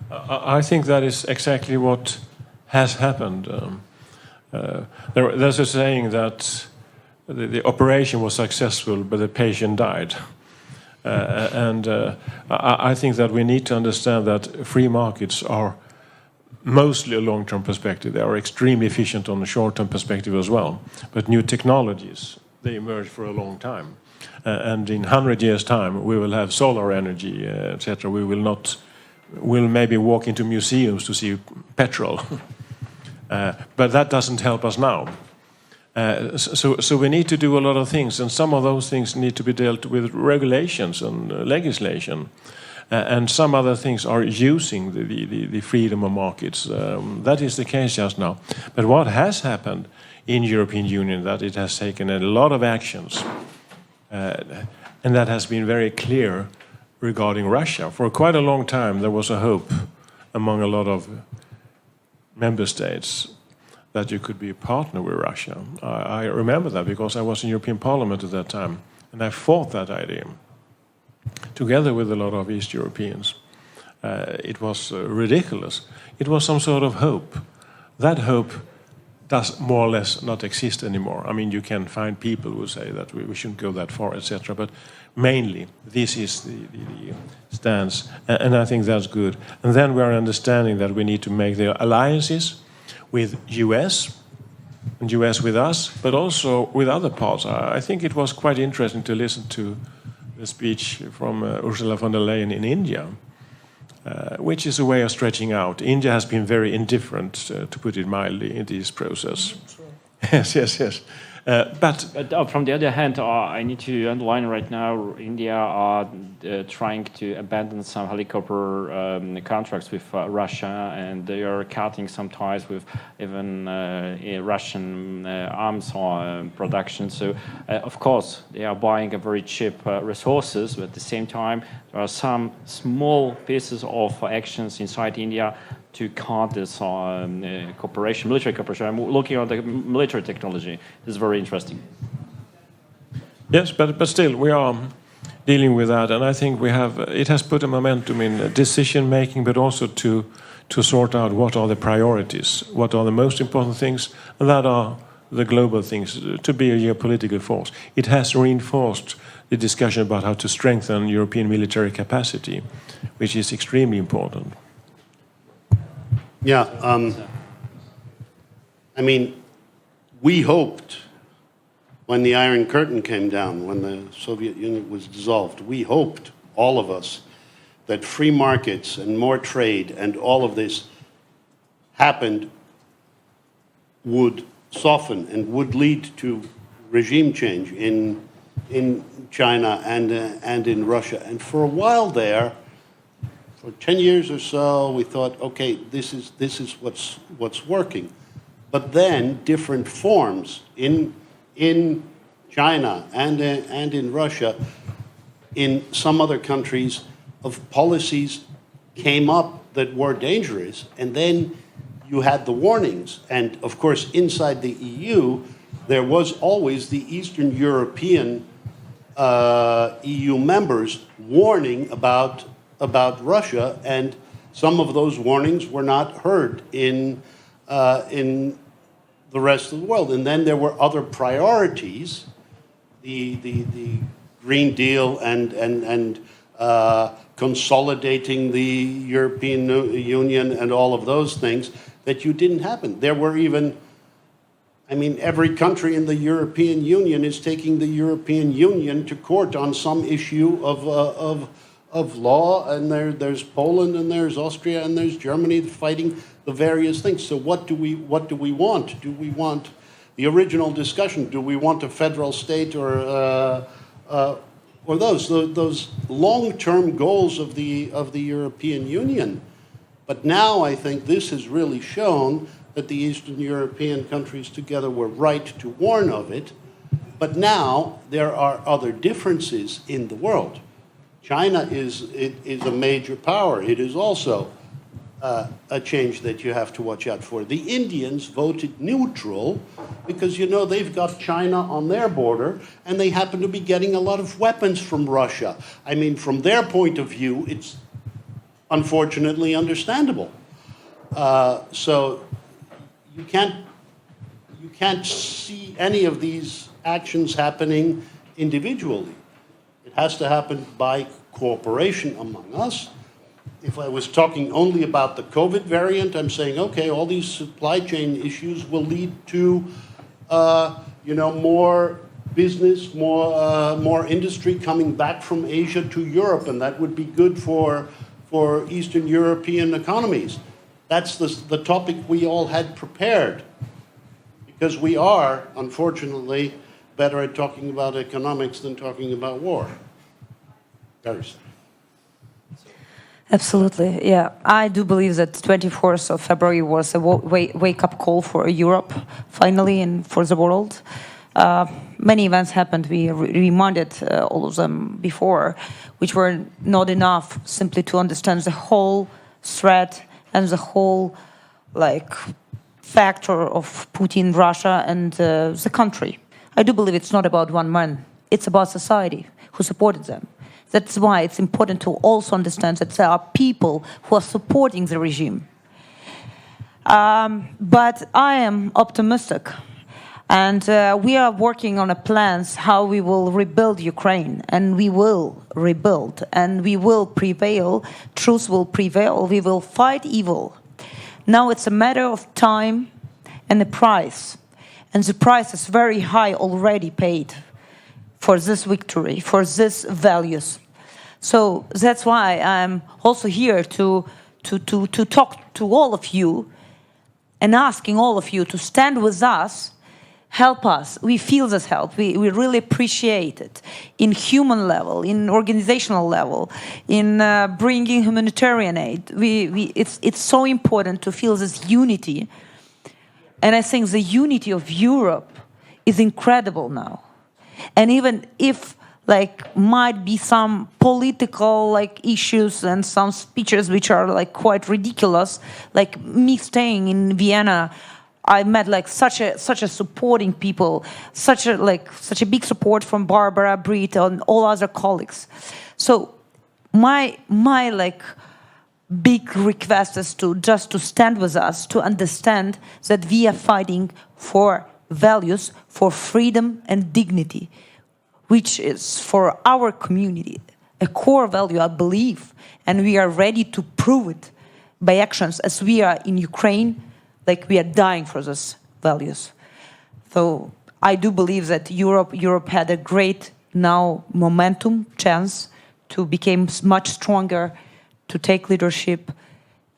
I think that is exactly what has happened. There's a saying that the operation was successful, but the patient died. I think that we need to understand that free markets are mostly a long-term perspective. They are extremely efficient on a short-term perspective as well. But new technologies, they emerge for a long time. And in 100 years' time, we will have solar energy, etc. We'll maybe walk into museums to see petrol. But that doesn't help us now. So we need to do a lot of things, and some of those things need to be dealt with regulations and legislation, and some other things are using the freedom of markets. That is the case just now. But what has happened in European Union, that it has taken a lot of actions, and that has been very clear regarding Russia. For quite a long time there was a hope among a lot of member states that you could be a partner with Russia. I remember that because I was in European Parliament at that time, and I fought that idea together with a lot of East Europeans. It was ridiculous. It was some sort of hope. That hope does more or less not exist anymore. I mean, you can find people who say that we shouldn't go that far, etc. But mainly, this is the stance, and I think that's good. And then we are understanding that we need to make the alliances with US, and US with us, but also with other parts. I think it was quite interesting to listen to the speech from Ursula von der Leyen in India, which is a way of stretching out. India has been very indifferent, to put it mildly, in this process. Yes. But from the other hand, I need to underline right now, India are trying to abandon some helicopter contracts with Russia, and they are cutting some ties with even Russian arms production. So, of course, they are buying a very cheap resources, but at the same time, there are some small pieces of actions inside India to cut this cooperation, military cooperation. I'm looking at the military technology. This is very interesting. Yes, but still, we are dealing with that, and I think it has put a momentum in decision making, but also to sort out what are the priorities, what are the most important things, and that are the global things, to be a geopolitical force. It has reinforced the discussion about how to strengthen European military capacity, which is extremely important. Yeah, I mean, we hoped when the Iron Curtain came down, when the Soviet Union was dissolved, we hoped, all of us, that free markets and more trade and all of this happened would soften and would lead to regime change in China and in Russia. And for a while there, for 10 years or so, we thought, okay, this is what's working. But then different forms in China and in Russia, in some other countries, of policies came up that were dangerous, and then you had the warnings. And of course, inside the EU, there was always the Eastern European EU members warning about Russia, and some of those warnings were not heard in the rest of the world. And then there were other priorities, the Green Deal and consolidating the European Union and all of those things that didn't happen. There were even, I mean, every country in the European Union is taking the European Union to court on some issue of law, and there's Poland, and there's Austria, and there's Germany fighting the various things. So what do we want? Do we want the original discussion? Do we want a federal state or those long-term goals of the European Union? But now I think this has really shown that the Eastern European countries together were right to warn of it. But now there are other differences in the world. China is a major power. It is also a change that you have to watch out for. The Indians voted neutral because, you know, they've got China on their border, and they happen to be getting a lot of weapons from Russia. I mean, from their point of view, it's unfortunately understandable. So you can't see any of these actions happening individually. It has to happen by cooperation among us. If I was talking only about the COVID variant, I'm saying, okay, all these supply chain issues will lead to, more business, more industry coming back from Asia to Europe, and that would be good for Eastern European economies. That's the topic we all had prepared, because we are, unfortunately, better at talking about economics than talking about war. Very sad. Absolutely, yeah. I do believe that 24th of February was a wake-up call for Europe, finally, and for the world. Many events happened, we reminded all of them before, which were not enough simply to understand the whole threat and the whole, factor of Putin, Russia, and the country. I do believe it's not about one man. It's about society who supported them. That's why it's important to also understand that there are people who are supporting the regime. But I am optimistic. And we are working on plans how we will rebuild Ukraine. And we will rebuild. And we will prevail. Truth will prevail. We will fight evil. Now it's a matter of time and the price. And the price is very high already paid for this victory, for these values. So that's why I'm also here to talk to all of you and asking all of you to stand with us, help us. We feel this help. We really appreciate it in human level, in organizational level, in bringing humanitarian aid. It's so important to feel this unity. And I think the unity of Europe is incredible now. And even if might be some political issues and some speeches which are quite ridiculous, like me staying in Vienna, I met such a supporting people, such a big support from Barbara, Brit, and all other colleagues. So my big request is to stand with us, to understand that we are fighting for values, for freedom and dignity, which is for our community a core value, I believe, and we are ready to prove it by actions as we are in Ukraine, we are dying for those values. So I do believe that Europe had a great now momentum, chance to become much stronger, to take leadership,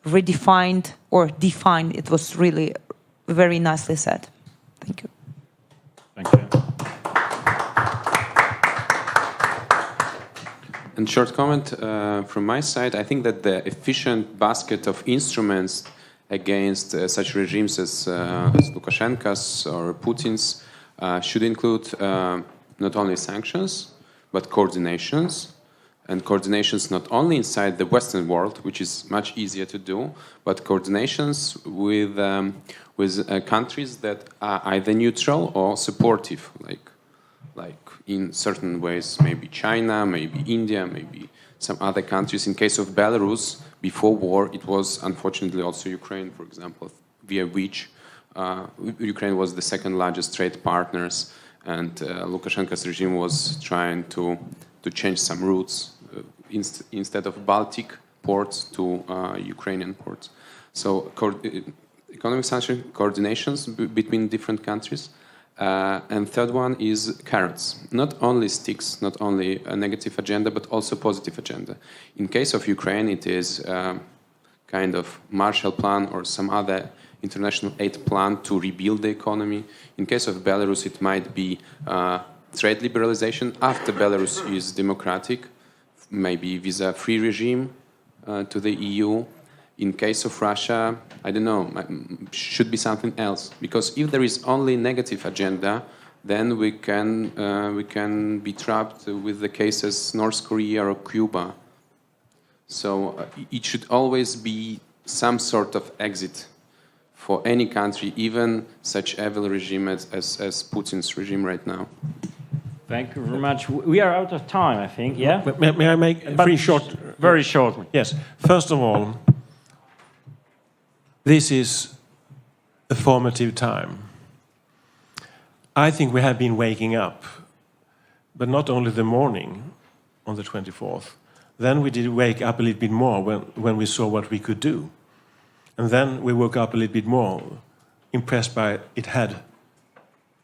redefined or defined. It was really very nicely said. Thank you. Thank you. And short comment from my side, I think that the efficient basket of instruments against such regimes as Lukashenko's or Putin's should include not only sanctions, but coordinations. And coordinations not only inside the Western world, which is much easier to do, but coordinations with countries that are either neutral or supportive, like in certain ways, maybe China, maybe India, maybe some other countries. In case of Belarus, before war, it was unfortunately also Ukraine, for example, via which Ukraine was the second largest trade partners, and Lukashenko's regime was trying to change some routes instead of Baltic ports to Ukrainian ports. So economic sanction coordinations between different countries. And third one is carrots. Not only sticks, not only a negative agenda, but also positive agenda. In case of Ukraine, it is kind of Marshall Plan or some other international aid plan to rebuild the economy. In case of Belarus, it might be trade liberalization after Belarus is democratic, maybe visa-free regime to the EU. In case of Russia, I don't know, should be something else. Because if there is only negative agenda, then we can be trapped with the cases North Korea or Cuba. So it should always be some sort of exit for any country, even such evil regime as Putin's regime right now. Thank you very much. We are out of time, I think, yeah? May I make very short? Very shortly. Yes. First of all, this is a formative time. I think we have been waking up, but not only the morning on the 24th. Then we did wake up a little bit more when we saw what we could do. And then we woke up a little bit more, impressed by it had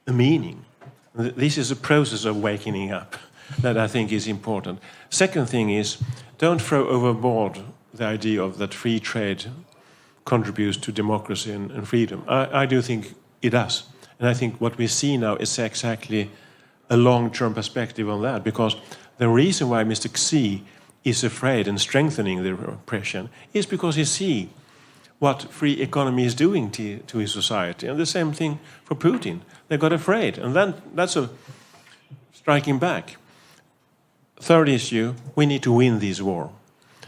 a meaning. This is a process of waking up that I think is important. Second thing is, don't throw overboard the idea of that free trade contributes to democracy and freedom. I do think it does. And I think what we see now is exactly a long-term perspective on that, because the reason why Mr. Xi is afraid and strengthening the repression is because he sees what free economy is doing to his society. And the same thing for Putin. They got afraid. And then that's a striking back. Third issue, we need to win this war.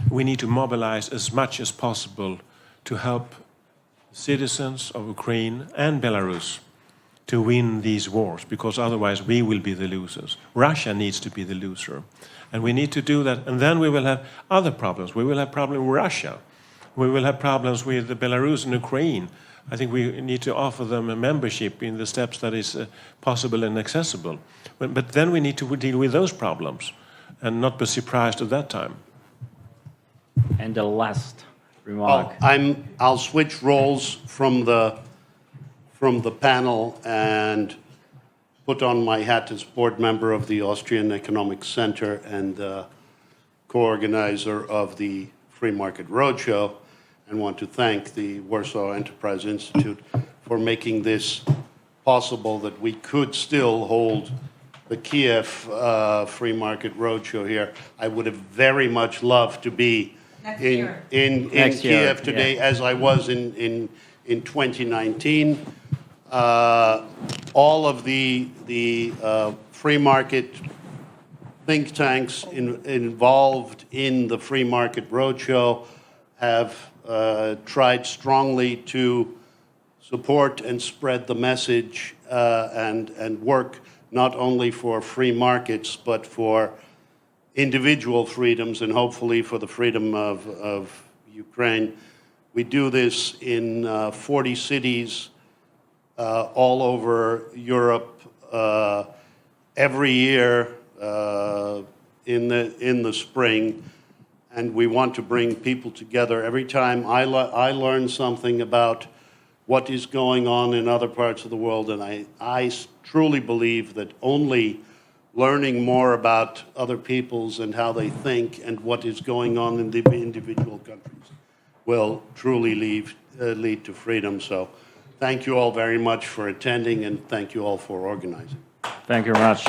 We need to mobilize as much as possible to help citizens of Ukraine and Belarus to win these wars, because otherwise we will be the losers. Russia needs to be the loser. And we need to do that. And then we will have other problems. We will have problems with Russia. We will have problems with Belarus and Ukraine. I think we need to offer them a membership in the steps that is possible and accessible. But then we need to deal with those problems and not be surprised at that time. And the last remark. I'll switch roles from the panel and put on my hat as board member of the Austrian Economic Center and co-organizer of the Free Market Roadshow, and want to thank the Warsaw Enterprise Institute for making this possible, that we could still hold the Kyiv Free Market Roadshow here. I would have very much loved to be in Kyiv today, as I was in 2019. All of the free market think tanks involved in the Free Market Roadshow have tried strongly to support and spread the message and work not only for free markets, but for individual freedoms and hopefully for the freedom of Ukraine. We do this in 40 cities all over Europe every year in the spring, and we want to bring people together. Every time I learn something about what is going on in other parts of the world, and I truly believe that only learning more about other peoples and how they think and what is going on in the individual countries will truly lead to freedom. So thank you all very much for attending, and thank you all for organizing. Thank you very much.